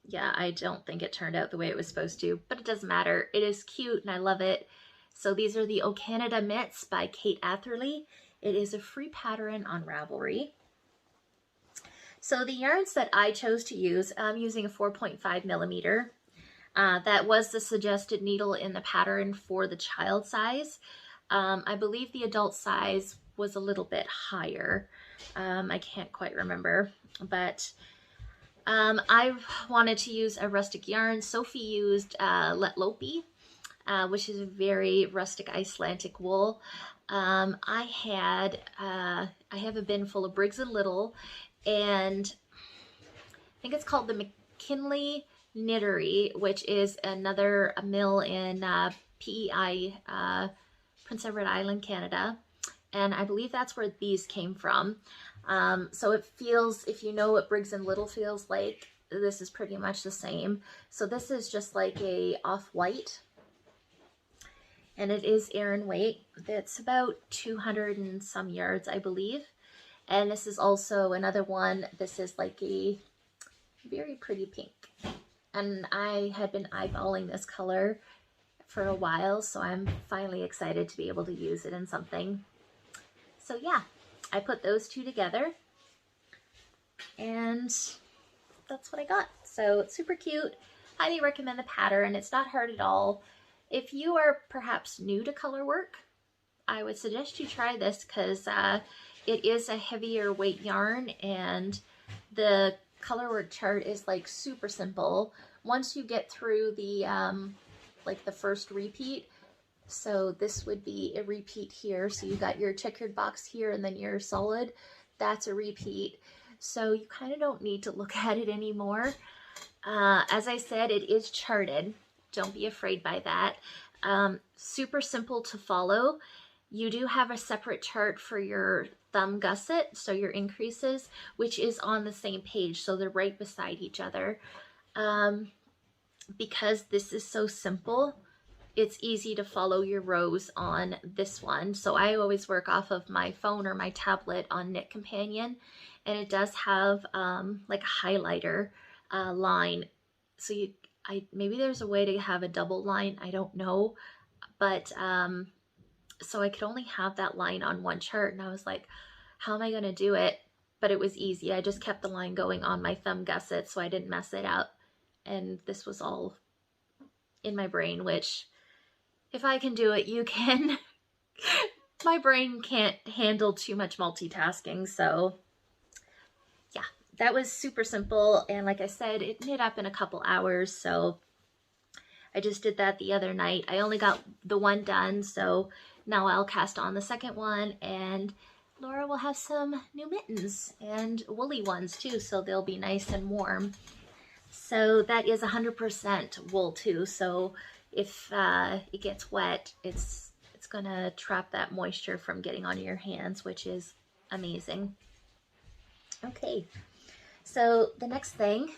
yeah, I don't think it turned out the way it was supposed to, but it doesn't matter. It is cute and I love it. So these are the O Canada Mitts by Kate Atherley. It is a free pattern on Ravelry. So the yarns that I chose to use, I'm using a 4.5 millimeter. That was the suggested needle in the pattern for the child size. I believe the adult size was a little bit higher. I can't quite remember, but I wanted to use a rustic yarn. Sophie used Let Lopi, which is a very rustic Icelandic wool. I have a bin full of Briggs & Little, and I think it's called the McKinley Knittery, which is another mill in PEI, Prince Edward Island, Canada. And I believe that's where these came from. So it feels, if you know what Briggs & Little feels like, this is pretty much the same. So this is just like a off-white, and it is Aran weight. It's about 200 and some yards, I believe. And this is also another one. This is like a very pretty pink. And I had been eyeballing this color for a while, so I'm finally excited to be able to use it in something. So yeah, I put those two together, and that's what I got. So it's super cute. Highly recommend the pattern. It's not hard at all. If you are perhaps new to color work, I would suggest you try this because it is a heavier weight yarn, and the colorwork chart is like super simple. Once you get through the like the first repeat, so this would be a repeat here. So you got your checkered box here and then your solid, that's a repeat. So you kind of don't need to look at it anymore. As I said, it is charted. Don't be afraid by that. Super simple to follow. You do have a separate chart for your thumb gusset, so your increases, which is on the same page, so they're right beside each other. Because this is so simple, it's easy to follow your rows on this one. So I always work off of my phone or my tablet on Knit Companion, and it does have like a highlighter line. So maybe there's a way to have a double line, I don't know, but so I could only have that line on one chart, and I was like, how am I going to do it? But it was easy. I just kept the line going on my thumb gusset so I didn't mess it up. And this was all in my brain, which if I can do it, you can. my brain can't handle too much multitasking, so yeah, that was super simple. And like I said, it knit up in a couple hours, so I just did that the other night. I only got the one done, so now I'll cast on the second one, and Laura will have some new mittens and woolly ones too, so they'll be nice and warm. So that is 100% wool too, so if it gets wet, it's gonna trap that moisture from getting on your hands, which is amazing. Okay, so the next thing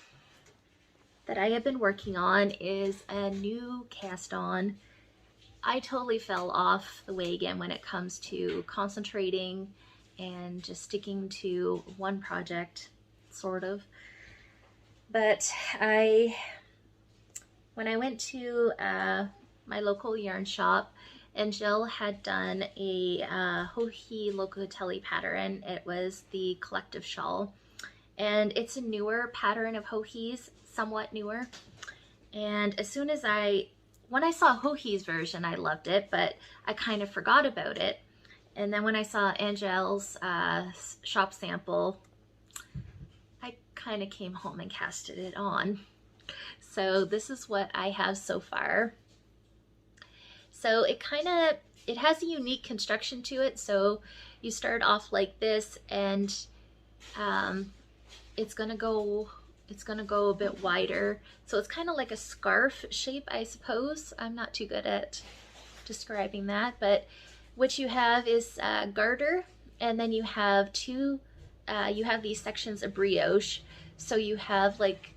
that I have been working on is a new cast on. I totally fell off the wagon when it comes to concentrating and just sticking to one project, sort of. But when I went to my local yarn shop, and Jill had done a Hohi Locatelli pattern. It was the collective shawl, and it's a newer pattern of Hohi's, somewhat newer. And as soon as when I saw Hohi's version, I loved it, but I kind of forgot about it. And then when I saw Angel's shop sample, I kind of came home and casted it on. So this is what I have so far. So it has a unique construction to it. So you start off like this, and it's gonna go a bit wider. So it's kind of like a scarf shape, I suppose. I'm not too good at describing that, but what you have is a garter, and then you have you have these sections of brioche. So you have like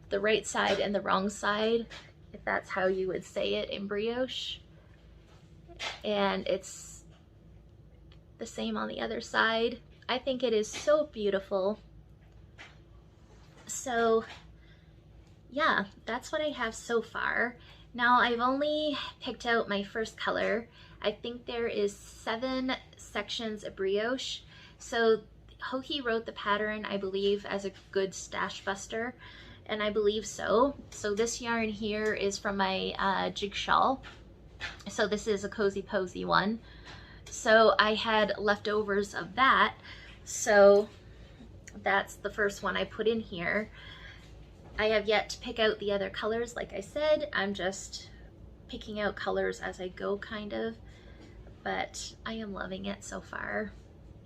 the right side and the wrong side, if that's how you would say it in brioche. And it's the same on the other side. I think it is so beautiful. So yeah, that's what I have so far. Now I've only picked out my first color. I think there is 7 sections of brioche. So Hohi wrote the pattern, I believe, as a good stash buster, and I believe so. So this yarn here is from my Jigsaw. So this is a Cozy Posy one. So I had leftovers of that. So that's the first one I put in here. I have yet to pick out the other colors. Like I said, I'm just picking out colors as I go, kind of. But I am loving it so far.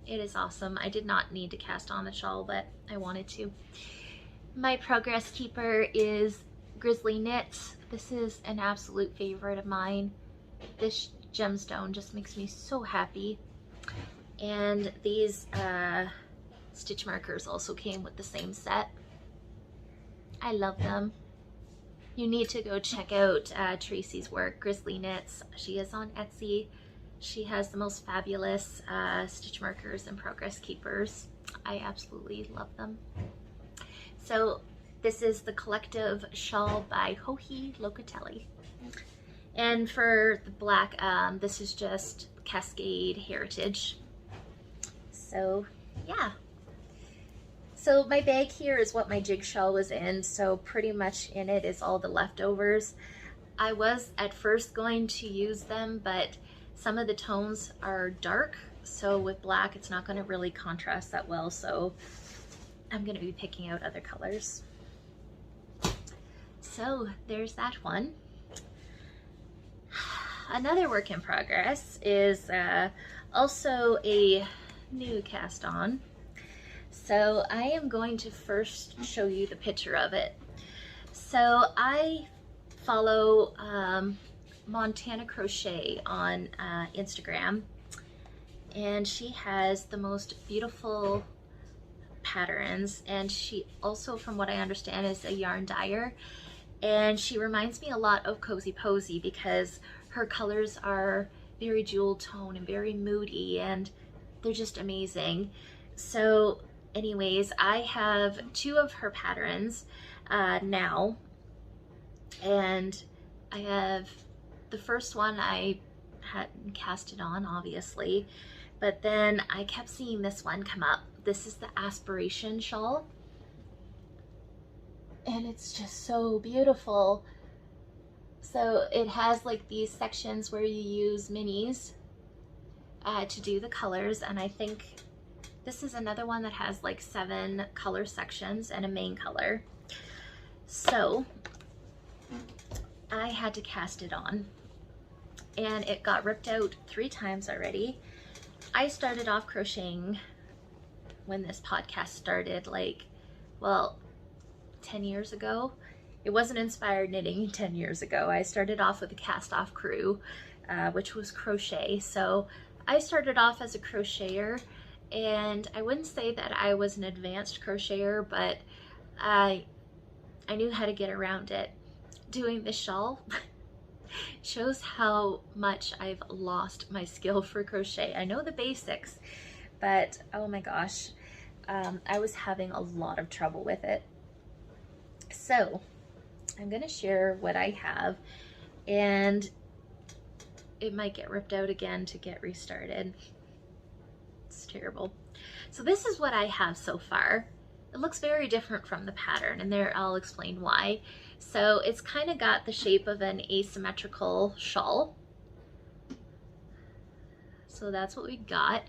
It is awesome. I did not need to cast on the shawl, but I wanted to. My progress keeper is Grizzly Knits. This is an absolute favorite of mine. This gemstone just makes me so happy. And these stitch markers also came with the same set. I love them. You need to go check out Tracy's work, Grizzly Knits. She is on Etsy. She has the most fabulous stitch markers and progress keepers. I absolutely love them. So this is the collective shawl by Hohi Locatelli. And for the black, this is just Cascade Heritage. So yeah. So my bag here is what my Jigsaw was in, so pretty much in it is all the leftovers. I was at first going to use them, but some of the tones are dark, so with black it's not going to really contrast that well, so I'm going to be picking out other colors. So there's that one. Another work in progress is also a new cast on. So I am going to first show you the picture of it. So I follow Montana Crochet on Instagram, and she has the most beautiful patterns, and she also, from what I understand, is a yarn dyer, and she reminds me a lot of Cozy Posy because her colors are very jewel tone and very moody, and they're just amazing. So anyways, I have 2 of her patterns now, and I have the first one I hadn't casted on, obviously, but then I kept seeing this one come up. This is the Aspiration shawl, and it's just so beautiful. So it has like these sections where you use minis, to do the colors, and I think this is another one that has like 7 color sections and a main color. So I had to cast it on, and it got ripped out 3 times already. I started off crocheting when this podcast started, like, well, 10 years ago. It wasn't inspired knitting 10 years ago. I started off with a cast-off crew, which was crochet. So I started off as a crocheter, and I wouldn't say that I was an advanced crocheter, but I knew how to get around it. Doing this shawl shows how much I've lost my skill for crochet. I know the basics, but oh my gosh, I was having a lot of trouble with it. So I'm gonna share what I have, and it might get ripped out again to get restarted. It's terrible. So this is what I have so far. It looks very different from the pattern, and there I'll explain why. So it's kind of got the shape of an asymmetrical shawl. So that's what we got.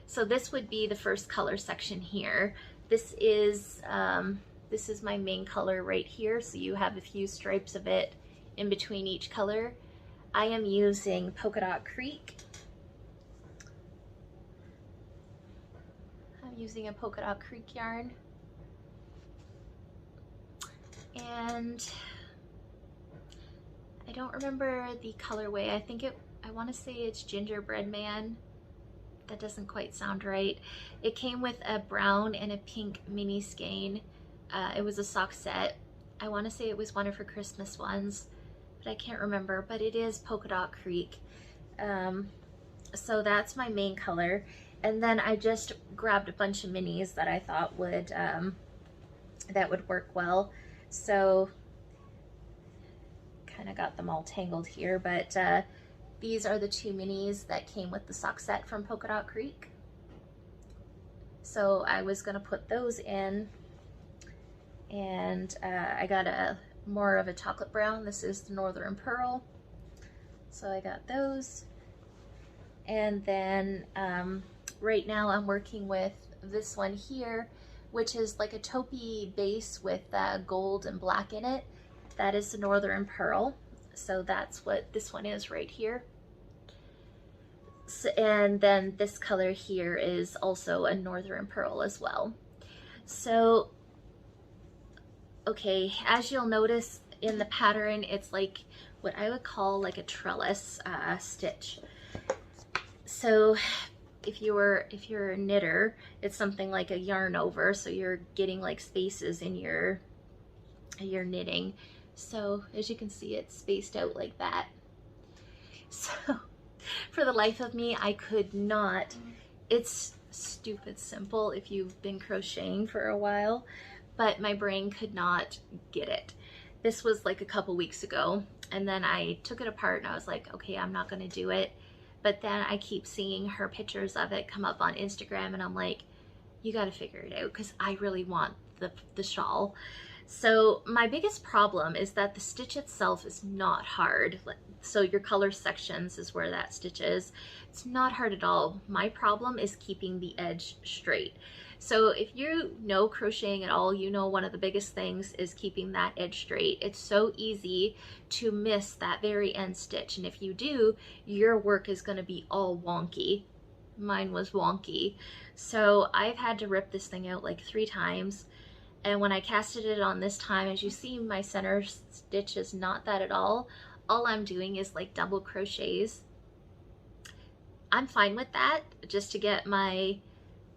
So this would be the first color section here. This is my main color right here. So you have a few stripes of it in between each color. I am using Polka Dot Creek. I'm using a Polka Dot Creek yarn. And I don't remember the colorway. I want to say it's Gingerbread Man. That doesn't quite sound right. It came with a brown and a pink mini skein. It was a sock set. I want to say it was one of her Christmas ones, but I can't remember. But it is Polka Dot Creek. So that's my main color. And then I just grabbed a bunch of minis that I thought would that would work well. So kind of got them all tangled here, but these are the 2 minis that came with the sock set from Polka Dot Creek. So I was gonna put those in, and I got more of a chocolate brown. This is the Northern Pearl. So I got those. And then right now I'm working with this one here, which is like a taupey base with gold and black in it. That is the Northern Pearl. So that's what this one is right here. So, and then this color here is also a Northern Pearl as well. So, okay, as you'll notice in the pattern, it's like what I would call like a trellis stitch. So if you're a knitter, it's something like a yarn over, so you're getting like spaces in your knitting. So as you can see, it's spaced out like that. So for the life of me, I could not. It's stupid simple if you've been crocheting for a while, but my brain could not get it. This was like a couple weeks ago, and then I took it apart and I was like, okay, I'm not gonna do it. But then I keep seeing her pictures of it come up on Instagram, and I'm like, you gotta figure it out, because I really want the shawl. So my biggest problem is that the stitch itself is not hard. So your color sections is where that stitch is. It's not hard at all. My problem is keeping the edge straight. So if you know crocheting at all, you know one of the biggest things is keeping that edge straight. It's so easy to miss that very end stitch, and if you do, your work is going to be all wonky. Mine was wonky. So I've had to rip this thing out like 3 times, and when I casted it on this time, as you see, my center stitch is not that at all. All I'm doing is like double crochets. I'm fine with that, just to get my,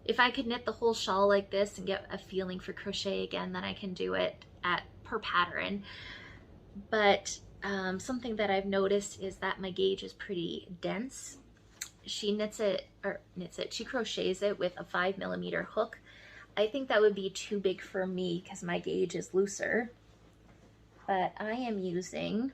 if I could knit the whole shawl like this and get a feeling for crochet again, then I can do it per pattern. But something that I've noticed is that my gauge is pretty dense. She she crochets it with a 5mm hook. I think that would be too big for me because my gauge is looser. But I am using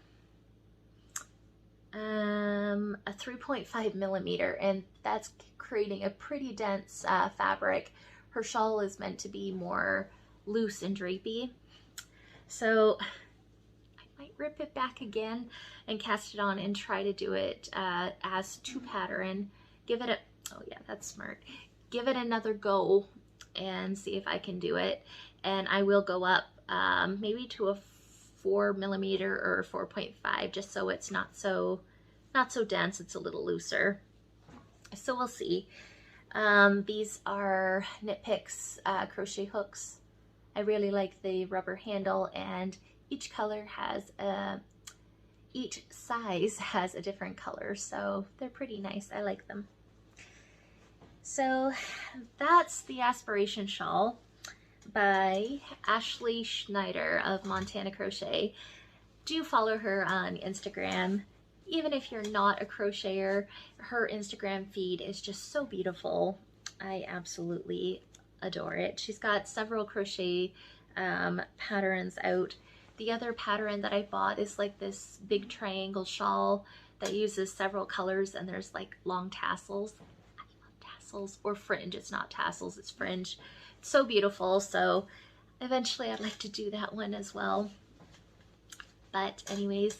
a 3.5mm, and that's creating a pretty dense fabric. Her shawl is meant to be more loose and drapey. So I might rip it back again and cast it on and try to do it as 2 pattern. Give it So yeah, that's smart. Give it another go and see if I can do it. And I will go up maybe to a 4mm or 4.5, just so it's not so dense. It's a little looser. So we'll see. These are Knit Picks crochet hooks. I really like the rubber handle, and each size has a different color, so they're pretty nice. I like them. So that's the Aspiration shawl by Ashley Schneider of Montana Crochet. Do follow her on Instagram. Even if you're not a crocheter, her Instagram feed is just so beautiful. I absolutely adore it. She's got several crochet patterns out. The other pattern that I bought is like this big triangle shawl that uses several colors, and there's like long tassels. I love tassels, or fringe. It's not tassels, it's fringe. It's so beautiful. So eventually I'd like to do that one as well. But anyways,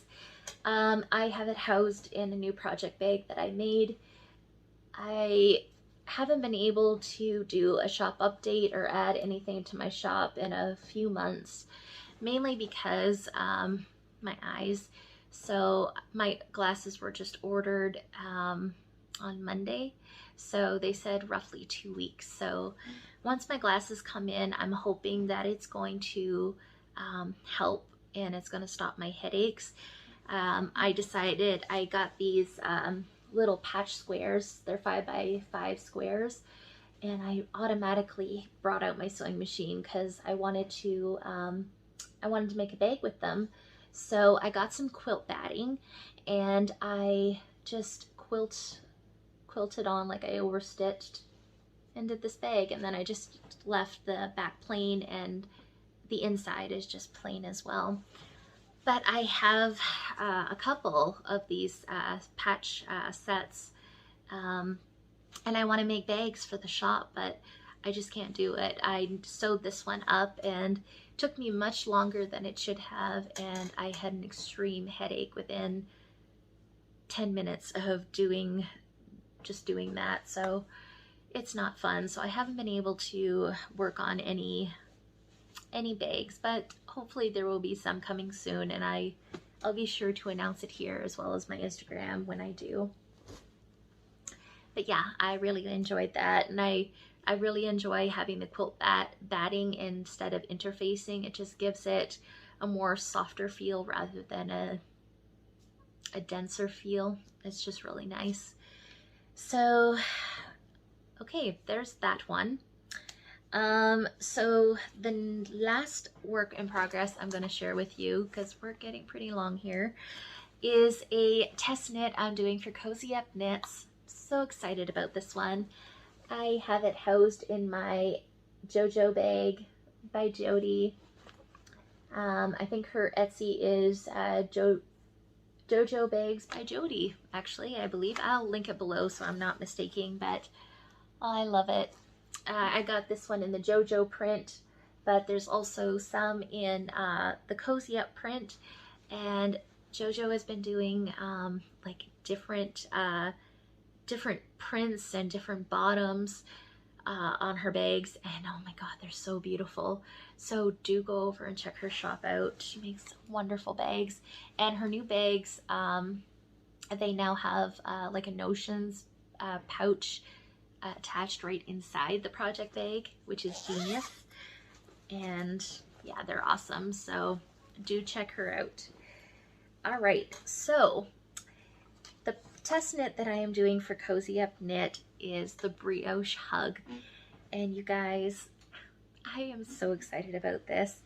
I have it housed in a new project bag that I made. I haven't been able to do a shop update or add anything to my shop in a few months, mainly because my eyes. So my glasses were just ordered on Monday, so they said roughly 2 weeks. So once my glasses come in, I'm hoping that it's going to help, and it's going to stop my headaches. I got these little patch squares. They're 5x5 squares, and I automatically brought out my sewing machine because I wanted to make a bag with them. So I got some quilt batting, and I just quilted on, like I overstitched and did this bag, and then I just left the back plain, and the inside is just plain as well. But I have a couple of these patch sets, and I want to make bags for the shop, but I just can't do it. I sewed this one up, and it took me much longer than it should have, and I had an extreme headache within 10 minutes of just doing that. So it's not fun. So I haven't been able to work on any bags, but hopefully there will be some coming soon, and I'll be sure to announce it here as well as my Instagram when I do. But yeah, I really enjoyed that, and I really enjoy having the quilt batting instead of interfacing. It just gives it a more softer feel rather than a denser feel. It's just really nice. So okay, there's that one. So the last work in progress I'm going to share with you, because we're getting pretty long here, is a test knit I'm doing for Cozy Up Knits. So excited about this one. I have it housed in my JoJo bag by Jody. I think her Etsy is JoJo Bags by Jody, actually, I believe. I'll link it below so I'm not mistaking, but I love it. I got this one in the JoJo print, but there's also some in the Cozy Up print, and JoJo has been doing like different prints and different bottoms on her bags, and oh my god, they're so beautiful. So do go over and check her shop out. She makes wonderful bags, and her new bags, they now have like a Notions pouch attached right inside the project bag, which is genius. And yeah, they're awesome, so do check her out. All right, so the test knit that I am doing for Cozy Up Knit is the Brioche Hug, and you guys, I am so excited about this.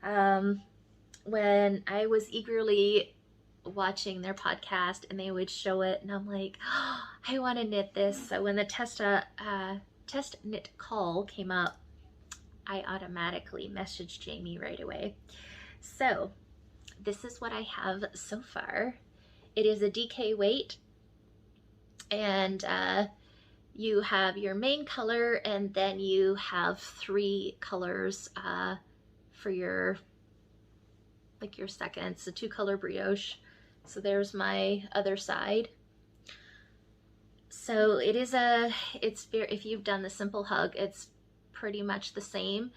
When I was eagerly watching their podcast and they would show it, and I'm like, oh, I want to knit this. So when the test knit call came up, I automatically messaged Jamie right away. So this is what I have so far. It is a DK weight, and you have your main color, and then you have 3 colors for your second. It's a 2-color brioche. So there's my other side. So it's very, if you've done the simple hug, it's pretty much the same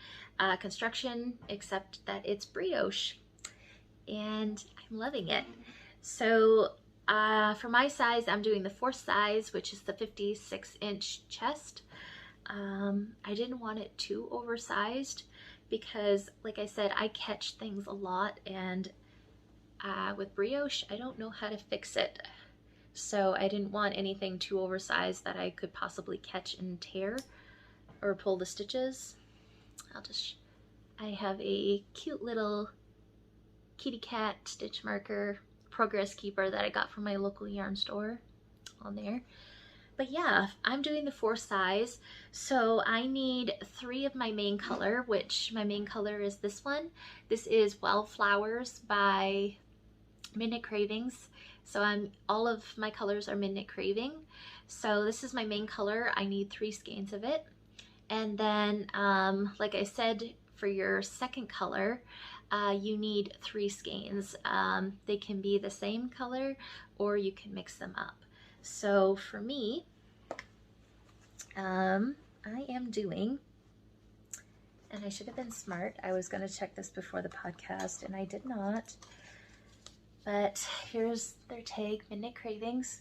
construction, except that it's brioche, and I'm loving it. So for my size, I'm doing the 4th size, which is the 56-inch chest. I didn't want it too oversized because, like I said, I catch things a lot, and with brioche, I don't know how to fix it. So I didn't want anything too oversized that I could possibly catch and tear or pull the stitches. I have a cute little kitty cat stitch marker progress keeper that I got from my local yarn store on there. But yeah, I'm doing the 4th size, so I need 3 of my main color, which my main color is this one. This is Wildflowers by Midnight Cravings. So all of my colors are Midnight Craving. So this is my main color. I need 3 skeins of it. And then, like I said, for your second color, you need 3 skeins. They can be the same color, or you can mix them up. So for me, I am doing, and I should have been smart. I was going to check this before the podcast, and I did not. But here's their tag, Midnight Cravings.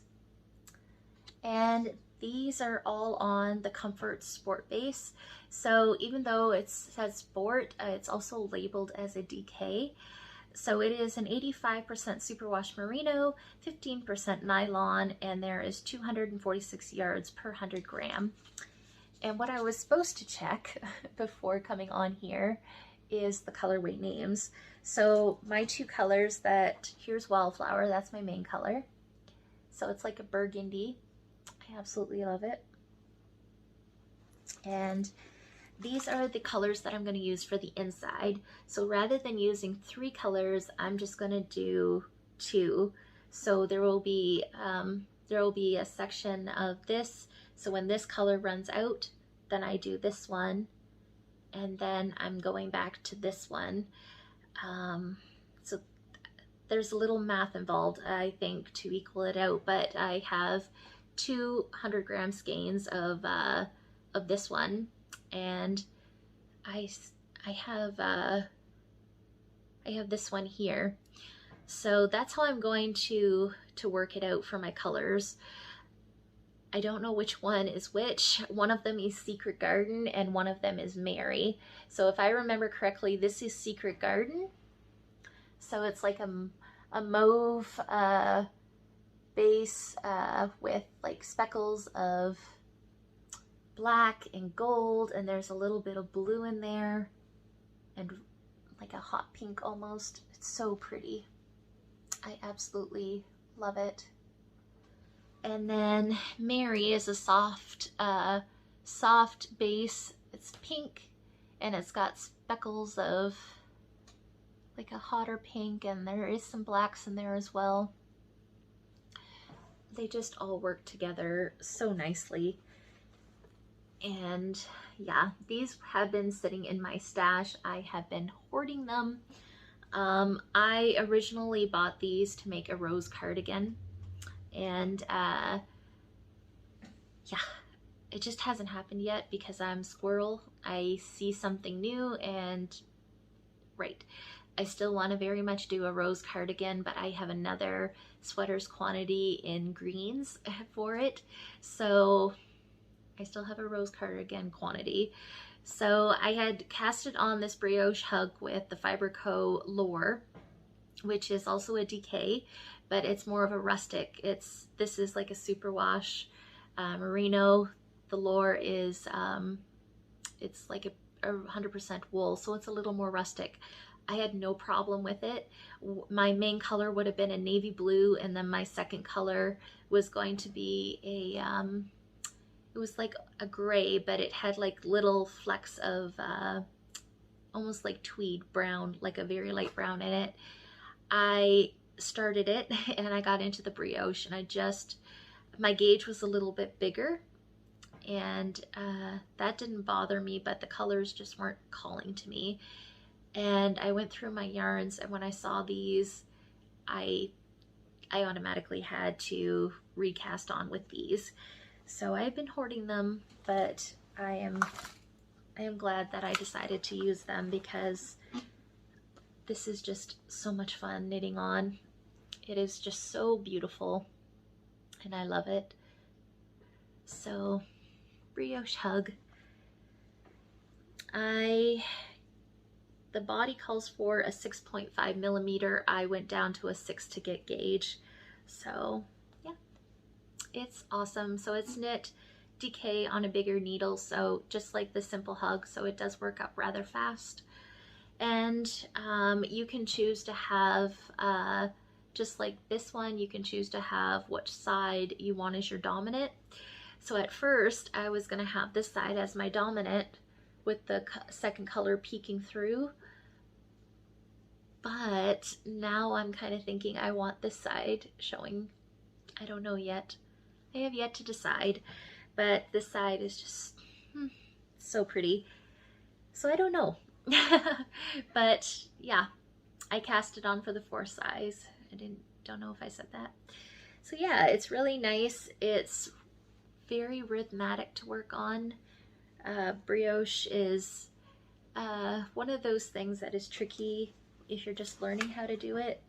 And these are all on the Comfort Sport base. So even though it says Sport, it's also labeled as a DK. So it is an 85% superwash merino, 15% nylon, and there is 246 yards per 100 gram. And what I was supposed to check before coming on here is the colorway names. So my 2 colors here's Wildflower, that's my main color. So it's like a burgundy. I absolutely love it. And these are the colors that I'm going to use for the inside. So rather than using 3 colors, I'm just going to do 2. So there will be a section of this. So when this color runs out, then I do this one, and then I'm going back to this one. So there's a little math involved, I think, to equal it out, but I have 200 gram skeins of this one, and I have this one here. So that's how I'm going to work it out for my colors. I don't know which one is which. One of them is Secret Garden and one of them is Mary. So if I remember correctly, this is Secret Garden. So it's like a mauve base with like speckles of black and gold, and there's a little bit of blue in there and like a hot pink almost. It's so pretty. I absolutely love it. And then Mary is a soft base. It's pink, and it's got speckles of like a hotter pink, and there is some blacks in there as well. They just all work together so nicely. And yeah, these have been sitting in my stash. I have been hoarding them. I originally bought these to make a rose cardigan, and yeah, it just hasn't happened yet because I'm squirrel. I see something new, and right, I still want to very much do a rose cardigan, but I have another sweaters quantity in greens for it, so I still have a rose cardigan quantity. So I had casted on this brioche hug with the Fiber Co. Lore, which is also a DK, but it's more of a rustic. This is like a superwash merino. The Lore is it's like a 100% wool, so it's a little more rustic. I had no problem with it. My main color would have been a navy blue, and then my second color was going to be a it was like a gray, but it had like little flecks of almost like tweed brown, like a very light brown in it. I started it and I got into the brioche, and my gauge was a little bit bigger, and that didn't bother me, but the colors just weren't calling to me. And I went through my yarns, and when I saw these, I automatically had to recast on with these. So I've been hoarding them, but I am glad that I decided to use them because this is just so much fun knitting on. It is just so beautiful and I love it. So brioche hug. The body calls for a 6.5 millimeter. I went down to a 6 to get gauge. So yeah, it's awesome. So it's knit DK on a bigger needle, so just like the simple hug, so it does work up rather fast. And you can choose to have, just like this one, you can choose to have which side you want as your dominant. So at first I was going to have this side as my dominant with the second color peeking through, but now I'm kind of thinking I want this side showing. I don't know yet. I have yet to decide, but this side is just so pretty. So I don't know. But yeah, I cast it on for the 4 size. Don't know if I said that. So yeah, it's really nice. It's very rhythmatic to work on. Brioche is one of those things that is tricky if you're just learning how to do it,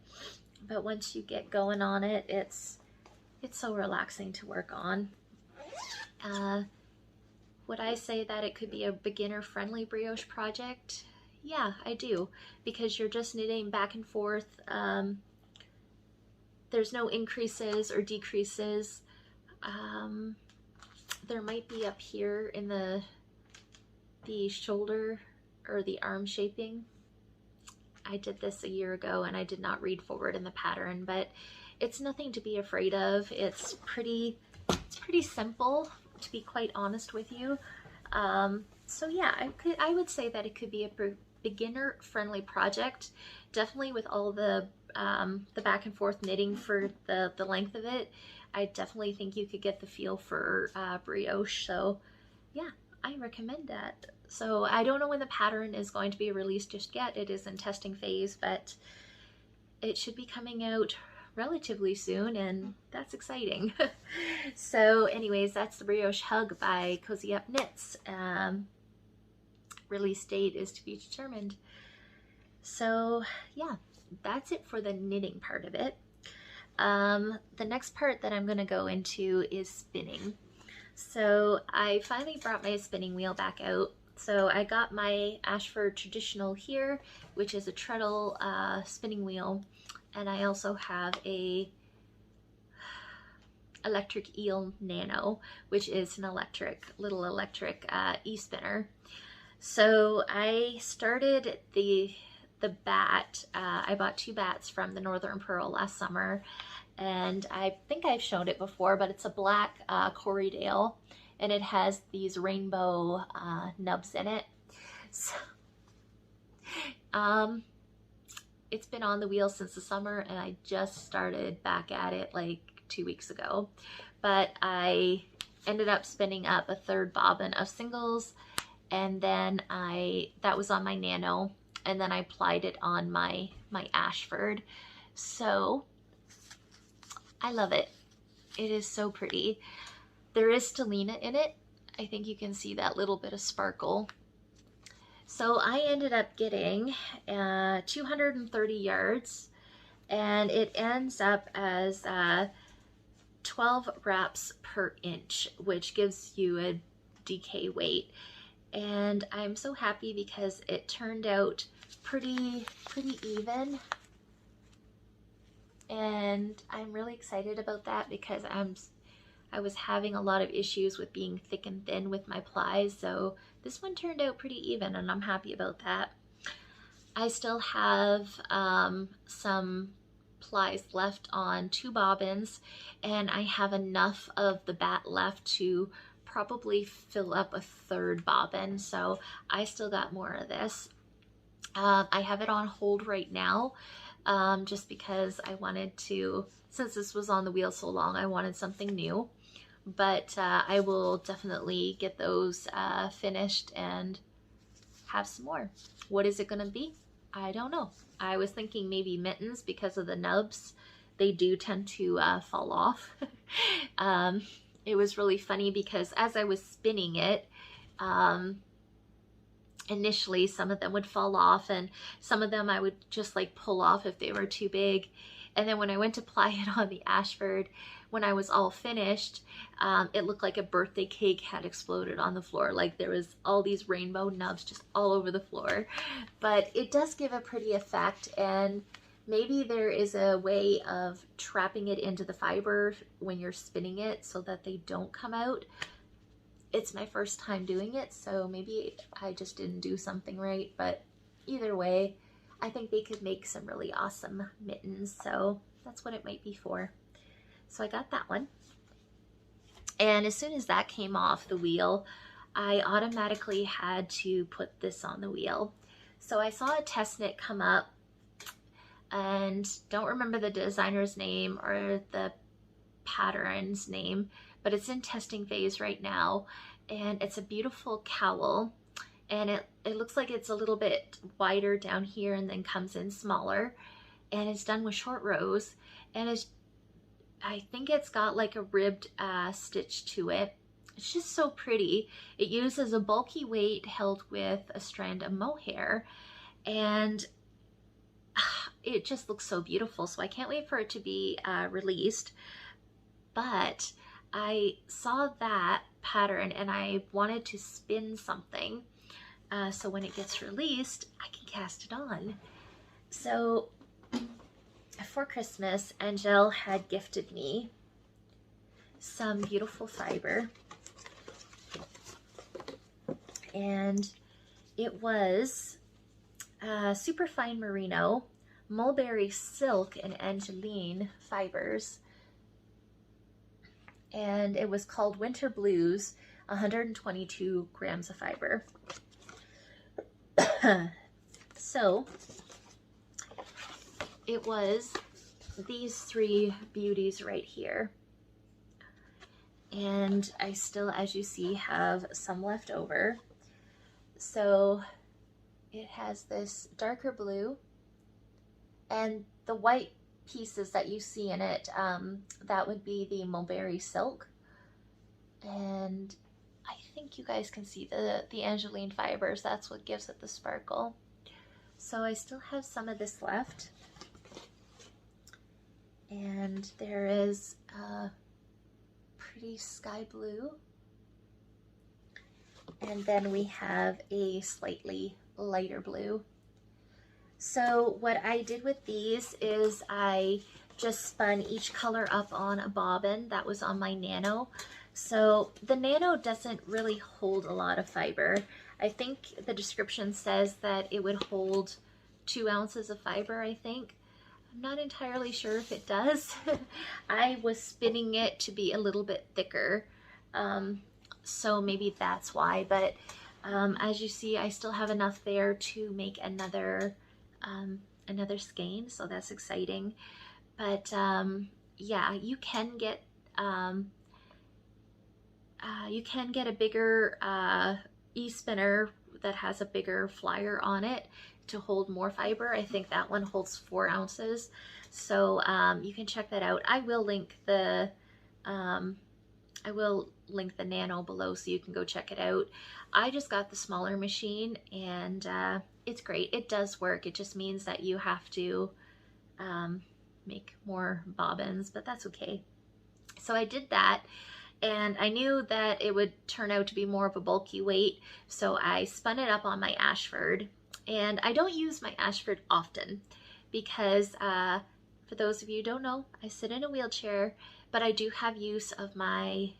but once you get going on it, it's so relaxing to work on. Would I say that it could be a beginner-friendly brioche project? Yeah, I do, because you're just knitting back and forth. There's no increases or decreases. There might be up here in the shoulder or the arm shaping. I did this a year ago and I did not read forward in the pattern, but it's nothing to be afraid of. It's pretty simple, to be quite honest with you. So yeah, I would say that it could be a beginner friendly project, definitely with all the back and forth knitting for the length of it. I definitely think you could get the feel for brioche. So yeah, I recommend that. So I don't know when the pattern is going to be released just yet. It is in testing phase, but it should be coming out relatively soon, and that's exciting. So anyways, that's the Brioche Hug by Cozy Up Knits. Release date is to be determined. So yeah, that's it for the knitting part of it. The next part that I'm going to go into is spinning. So I finally brought my spinning wheel back out. So I got my Ashford Traditional here, which is a treadle spinning wheel, and I also have a electric eel nano, which is an little electric e-spinner. So I started the bat. I bought 2 bats from the Northern Pearl last summer, and I think I've shown it before, but it's a black Corriedale, and it has these rainbow nubs in it. So, it's been on the wheel since the summer, and I just started back at it like 2 weeks ago. But I ended up spinning up a 3rd bobbin of singles, and then that was on my nano, and then I plied it on my Ashford. So I love it. It is so pretty. There is stellina in it. I think you can see that little bit of sparkle. So I ended up getting 230 yards, and it ends up as 12 wraps per inch, which gives you a DK weight. And I'm so happy because it turned out pretty even, and I'm really excited about that because I was having a lot of issues with being thick and thin with my plies, so this one turned out pretty even, and I'm happy about that. I still have some plies left on 2 bobbins, and I have enough of the bat left to probably fill up a 3rd bobbin, so I still got more of this. I have it on hold right now, just because I wanted to, since this was on the wheel so long, I wanted something new. But I will definitely get those finished and have some more. What is it going to be? I don't know. I was thinking maybe mittens because of the nubs. They do tend to fall off. it was really funny because as I was spinning it, initially some of them would fall off, and some of them I would just like pull off if they were too big. And then when I went to apply it on the Ashford, when I was all finished, it looked like a birthday cake had exploded on the floor. Like there was all these rainbow nubs just all over the floor. But it does give a pretty effect, and maybe there is a way of trapping it into the fiber when you're spinning it so that they don't come out. It's my first time doing it, so maybe I just didn't do something right, but either way, I think they could make some really awesome mittens, so that's what it might be for. So I got that one. And as soon as that came off the wheel, I automatically had to put this on the wheel. So I saw a test knit come up, and don't remember the designer's name or the pattern's name, but it's in testing phase right now, and it's a beautiful cowl, and it looks like it's a little bit wider down here and then comes in smaller, and it's done with short rows, and I think it's got like a ribbed stitch to it. It's just so pretty. It uses a bulky weight held with a strand of mohair, and it just looks so beautiful. So I can't wait for it to be released. But I saw that pattern and I wanted to spin something. So when it gets released, I can cast it on. So for Christmas, Angel had gifted me some beautiful fiber. And it was superfine merino, mulberry silk, and Angeline fibers. And it was called Winter Blues, 122 grams of fiber. So it was these three beauties right here. And I still, as you see, have some left over. So it has this darker blue, and the white pieces that you see in it, that would be the mulberry silk. And I think you guys can see the Angeline fibers. That's what gives it the sparkle. So I still have some of this left. And there is a pretty sky blue. And then we have a slightly lighter blue. So what I did with these is I just spun each color up on a bobbin that was on my Nano. So the Nano doesn't really hold a lot of fiber. I think the description says that it would hold 2 ounces of fiber, I think. I'm not entirely sure if it does. I was spinning it to be a little bit thicker, so maybe that's why. But as you see, I still have enough there to make another skein, so that's exciting. But yeah, you can get a bigger e-spinner that has a bigger flyer on it to hold more fiber. I think that one holds 4 ounces, so you can check that out. I will link the Nano below so you can go check it out. I just got the smaller machine, and it's great. It does work. It just means that you have to make more bobbins, but that's okay. So I did that, and I knew that it would turn out to be more of a bulky weight, so I spun it up on my Ashford. And I don't use my Ashford often because, for those of you who don't know, I sit in a wheelchair, but I do have use of my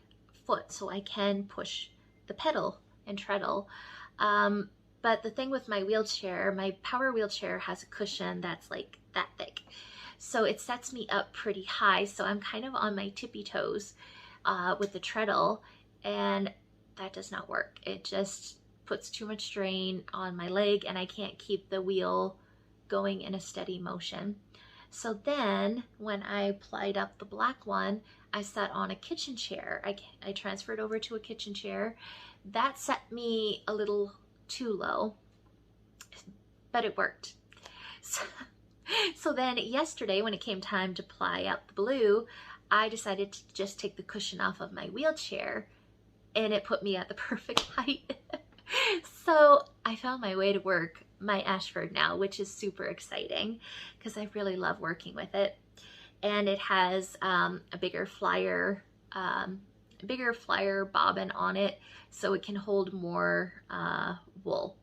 foot, so I can push the pedal and treadle. But the thing with my wheelchair, my power wheelchair has a cushion that's like that thick. So it sets me up pretty high, so I'm kind of on my tippy toes with the treadle, and that does not work. It just puts too much strain on my leg, and I can't keep the wheel going in a steady motion. So then when I applied up the black one, I sat on a kitchen chair. I transferred over to a kitchen chair. That set me a little too low, but it worked. So then yesterday when it came time to apply up the blue, I decided to just take the cushion off of my wheelchair, and it put me at the perfect height. So I found my way to work my Ashford now, which is super exciting because I really love working with it. And it has a bigger flyer bobbin on it, so it can hold more wool.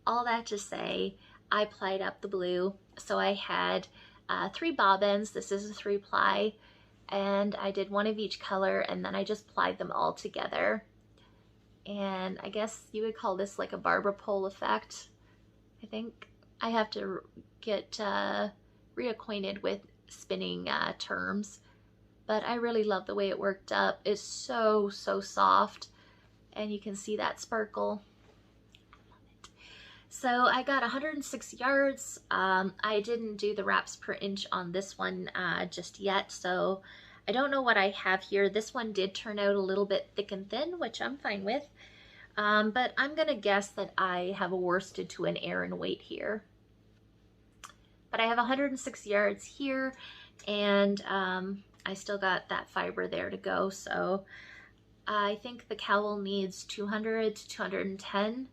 All that to say, I plied up the blue. So I had 3 bobbins. This is a 3-ply, and I did one of each color, and then I just plied them all together. And I guess you would call this like a barber pole effect, I think. I have to get reacquainted with spinning terms, but I really love the way it worked up. It's so soft, and you can see that sparkle. So I got 106 yards. I didn't do the wraps per inch on this one just yet, so I don't know what I have here. This one did turn out a little bit thick and thin, which I'm fine with. But I'm gonna guess that I have a worsted to an Aran weight here. But I have 106 yards here, and I still got that fiber there to go. So I think the cowl needs 200 to 210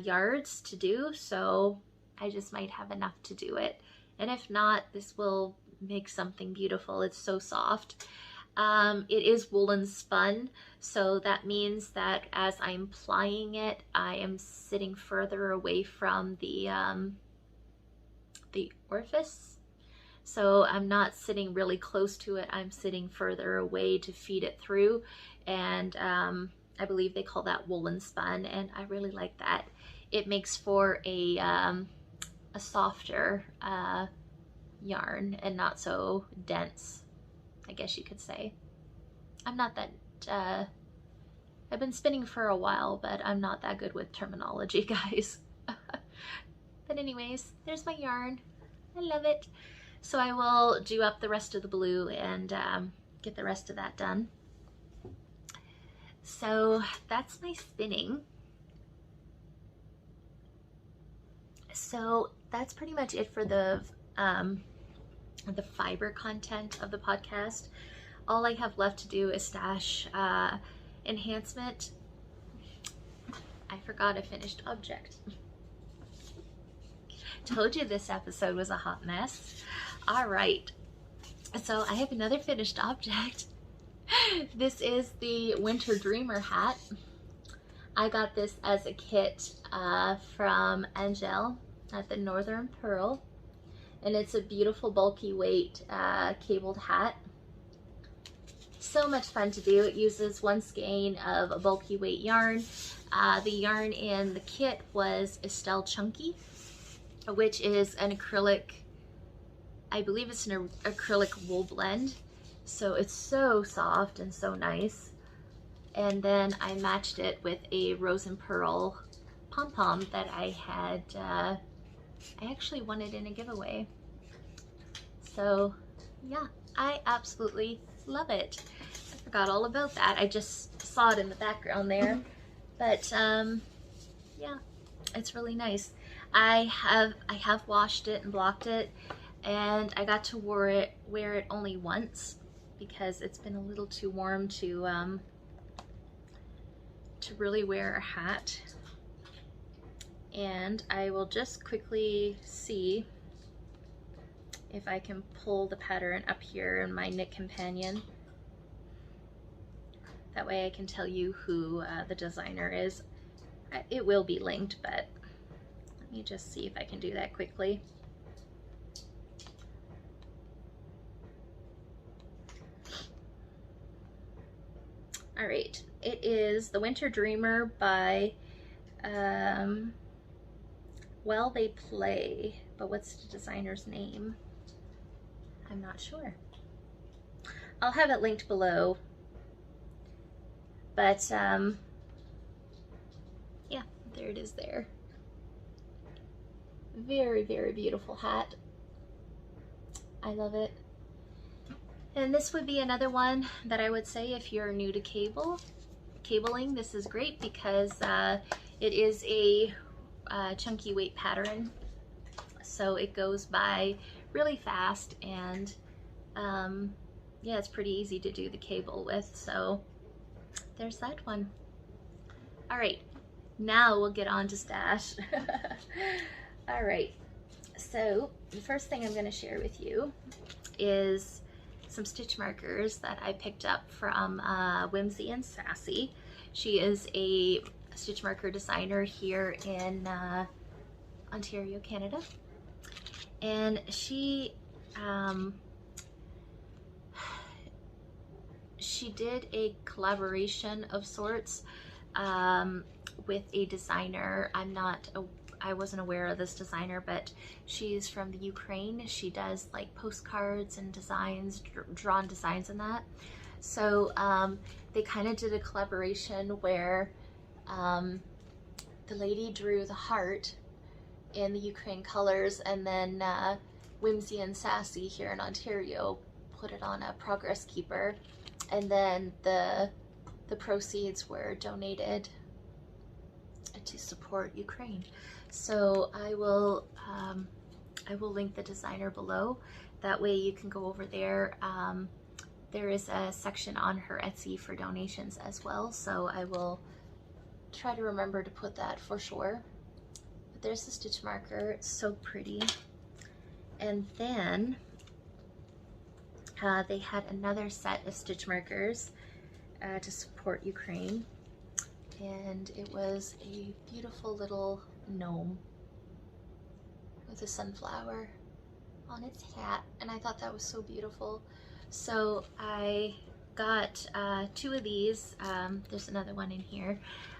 yards to do, so I just might have enough to do it. And if not, this will make something beautiful. It's so soft. It is woolen spun, so that means that as I'm plying it, I am sitting further away from the orifice. So I'm not sitting really close to it. I'm sitting further away to feed it through, and I believe they call that woolen spun, and I really like that. It makes for a softer yarn and not so dense, I guess you could say. I'm not that, I've been spinning for a while, but I'm not that good with terminology, guys. But anyways, there's my yarn. I love it. So I will do up the rest of the blue and get the rest of that done. So that's my spinning. So that's pretty much it for the fiber content of the podcast. All I have left to do is stash enhancement. I forgot a finished object. Told you this episode was a hot mess. All right, so I have another finished object. This is the Winter Dreamer hat. I got this as a kit from Angel at the Northern Pearl, and it's a beautiful bulky weight cabled hat. So much fun to do. It uses 1 skein of a bulky weight yarn. The yarn in the kit was Estelle Chunky, which is an acrylic, I believe it's an acrylic wool blend. So it's so soft and so nice. And then I matched it with a Rose and Pearl pom-pom that I had, I actually won it in a giveaway. So yeah, I absolutely love it. I forgot all about that. I just saw it in the background there. But yeah, it's really nice. I have washed it and blocked it, and I got to wear it only once because it's been a little too warm to really wear a hat. And I will just quickly see if I can pull the pattern up here in my knit companion. That way I can tell you who the designer is. It will be linked, but let me just see if I can do that quickly. All right, it is The Winter Dreamer by Well They Play, but what's the designer's name? I'm not sure. I'll have it linked below. But yeah, there it is there. Very, very beautiful hat. I love it. And this would be another one that I would say if you're new to cabling, this is great because it is a chunky weight pattern. So it goes by really fast, and yeah, it's pretty easy to do the cable with. So there's that one. All right, now we'll get on to stash. All right, so the first thing I'm going to share with you is some stitch markers that I picked up from Whimsy and Sassy. She is a stitch marker designer here in Ontario, Canada, and she did a collaboration of sorts with a designer. I wasn't aware of this designer, but she's from the Ukraine. She does like postcards and designs, drawn designs and that. So they kind of did a collaboration where the lady drew the heart in the Ukraine colors, and then Whimsy and Sassy here in Ontario put it on a progress keeper, and then the proceeds were donated to support Ukraine. So I will link the designer below. That way you can go over there. There is a section on her Etsy for donations as well, so I will try to remember to put that for sure. But there's the stitch marker. It's so pretty. And then they had another set of stitch markers to support Ukraine, and it was a beautiful little gnome with a sunflower on its hat, and I thought that was so beautiful. So I got 2 of these. There's another one in here.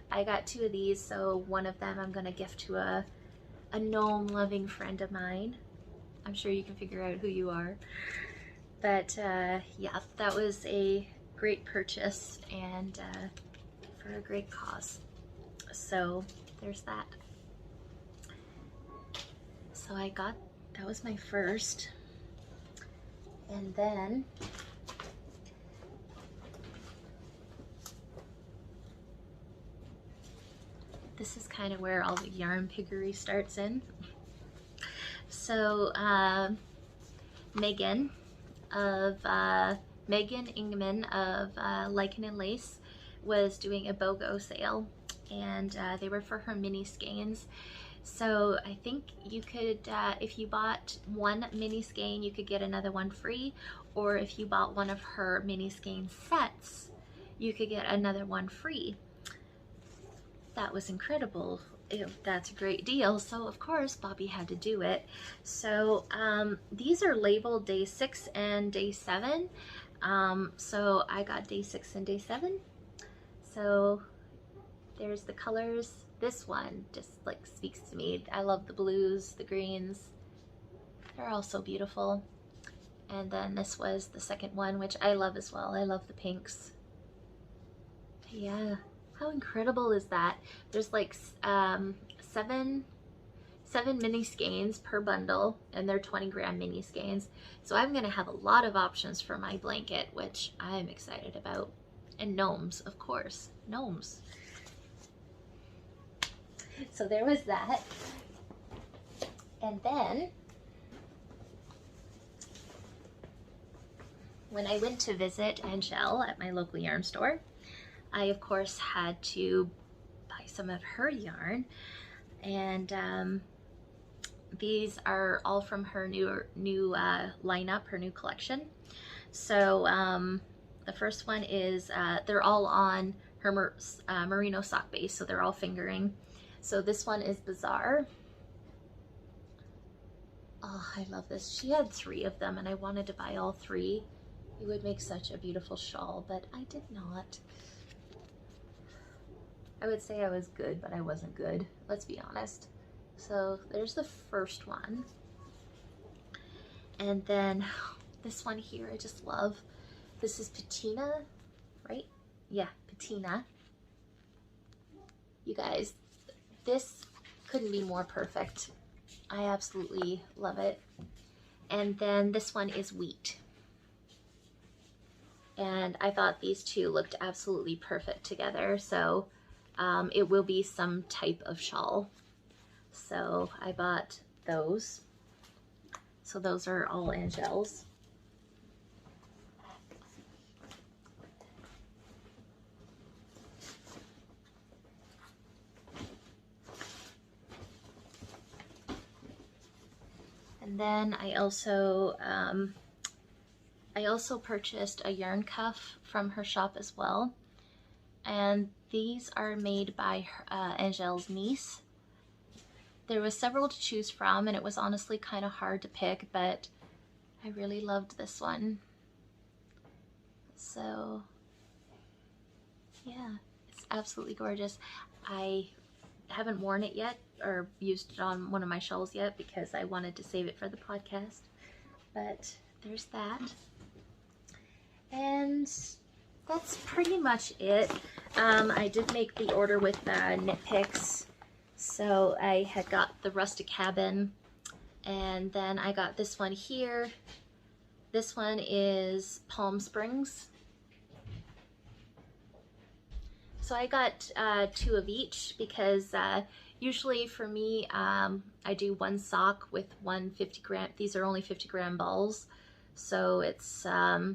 I got 2 of these, so one of them I'm gonna gift to a gnome loving friend of mine. I'm sure you can figure out who you are. But yeah, that was a great purchase, and for a great cause. So there's that. So that was my first. And then this is kind of where all the yarn piggery starts in. So Megan Ingman of Lichen and Lace was doing a BOGO sale, and they were for her mini skeins. So I think you could, if you bought one mini skein, you could get another one free, or if you bought one of her mini skein sets, you could get another one free. That was incredible. That's a great deal. So of course Bobby had to do it. So these are labeled day 6 and day 7. So I got day 6 and day 7. So there's the colors. This one just like speaks to me. I love the blues, the greens. They're all so beautiful. And then this was the second one, which I love as well. I love the pinks. Yeah, how incredible is that? There's like seven mini skeins per bundle, and they're 20-gram mini skeins. So I'm gonna have a lot of options for my blanket, which I'm excited about. And gnomes, of course, gnomes. So there was that. And then when I went to visit Angelle at my local yarn store, I of course had to buy some of her yarn, and these are all from her new lineup, her new collection. So the first one is they're all on her merino sock base, so they're all fingering. So this one is Bizarre. Oh, I love this. She had 3 of them, and I wanted to buy all 3. It would make such a beautiful shawl, but I did not. I would say I was good, but I wasn't good. Let's be honest. So there's the first one. And then this one here, I just love. This is Patina, right? Yeah, Patina. You guys, this couldn't be more perfect. I absolutely love it. And then this one is Wheat. And I thought these two looked absolutely perfect together. So it will be some type of shawl. So I bought those. So those are all Angelle's. And then I also purchased a yarn cuff from her shop as well. And these are made by Angel's niece. There was several to choose from, and it was honestly kind of hard to pick, but I really loved this one. So yeah, it's absolutely gorgeous. I haven't worn it yet or used it on one of my shawls yet because I wanted to save it for the podcast, but there's that. And that's pretty much it. I did make the order with knit picks. So I had got the Rustic cabin, and then I got this one here. This one is Palm Springs. So I got 2 of each because usually for me, I do one sock with one 50 gram. These are only 50 gram balls. So it's, I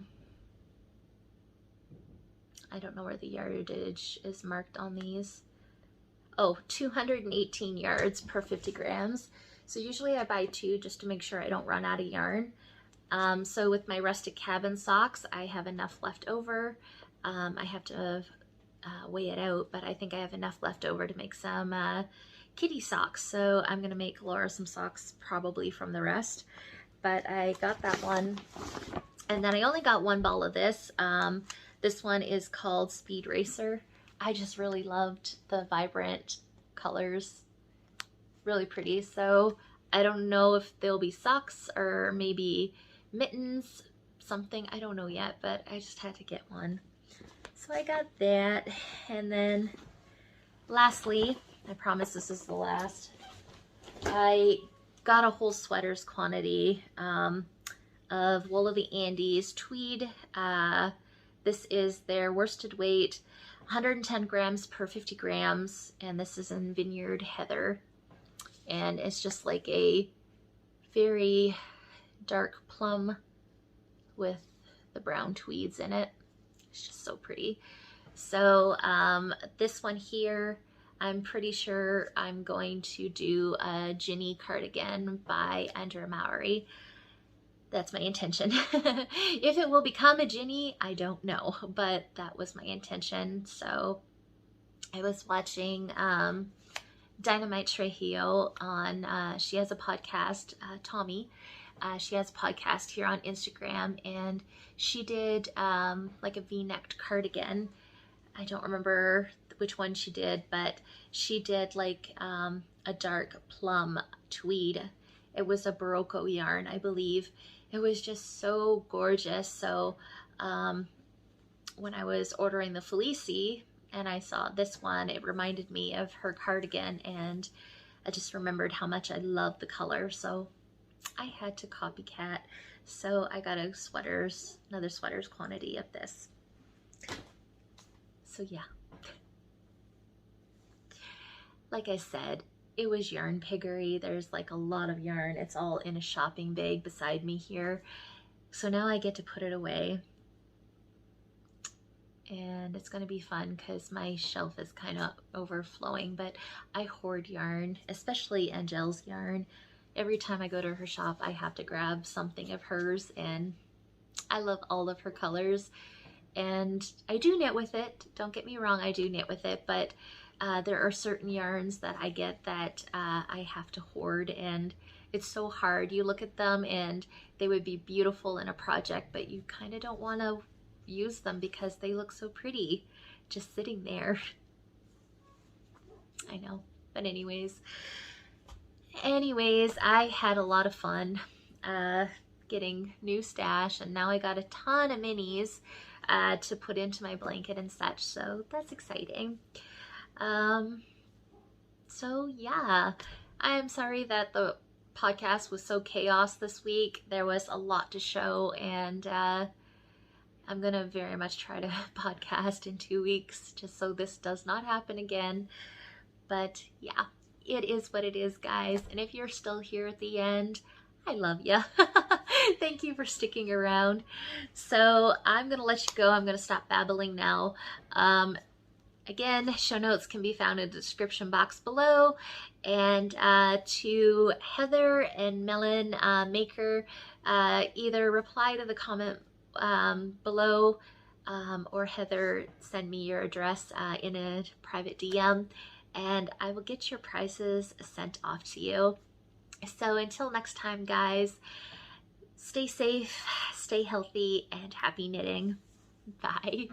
don't know where the yardage is marked on these. Oh, 218 yards per 50 grams. So usually I buy 2 just to make sure I don't run out of yarn. So with my Rustic cabin socks, I have enough left over. I have to weigh it out, but I think I have enough left over to make some kitty socks. So I'm gonna make Laura some socks probably from the rest. But I got that one. And then I only got 1 ball of this. This one is called Speed Racer. I just really loved the vibrant colors. Really pretty. So I don't know if they'll be socks or maybe mittens, something. I don't know yet, but I just had to get one. So I got that. And then lastly, I promise this is the last, I got a whole sweaters quantity of Wool of the Andes tweed. This is their worsted weight, 110 grams per 50 grams, and this is in Vineyard Heather. And it's just like a very dark plum with the brown tweeds in it. It's just so pretty. So this one here, I'm pretty sure I'm going to do a Ginny cardigan by Andrea Mowry. That's my intention. If it will become a Ginny, I don't know, but that was my intention. So I was watching Dynamite Trujillo on, she has a podcast, Tommy. She has a podcast here on Instagram, and she did like a V-necked cardigan. I don't remember which one she did, but she did like a dark plum tweed. It was a Barocco yarn, I believe. It was just so gorgeous. So when I was ordering the Felici and I saw this one, it reminded me of her cardigan, and I just remembered how much I love the color. So I had to copycat. So I got another sweaters quantity of this. So yeah. Like I said, it was yarn piggery. There's like a lot of yarn. It's all in a shopping bag beside me here. So now I get to put it away. And it's going to be fun because my shelf is kind of overflowing, but I hoard yarn, especially Angel's yarn. Every time I go to her shop, I have to grab something of hers, and I love all of her colors. And I do knit with it. Don't get me wrong, I do knit with it, but there are certain yarns that I get that I have to hoard, and it's so hard. You look at them and they would be beautiful in a project, but you kind of don't want to use them because they look so pretty just sitting there. I know, but anyways, I had a lot of fun getting new stash, and now I got a ton of minis to put into my blanket and such, so that's exciting. So yeah, I am sorry that the podcast was so chaos this week. There was a lot to show, and I'm gonna very much try to podcast in 2 weeks just so this does not happen again. But yeah, it is what it is, guys. And if you're still here at the end, I love ya. Thank you for sticking around. So I'm gonna let you go. I'm gonna stop babbling now. Again, show notes can be found in the description box below, And to Heather and Melon Maker, either reply to the comment below, or Heather, send me your address in a private DM, and I will get your prizes sent off to you. So until next time, guys, stay safe, stay healthy, and happy knitting. Bye.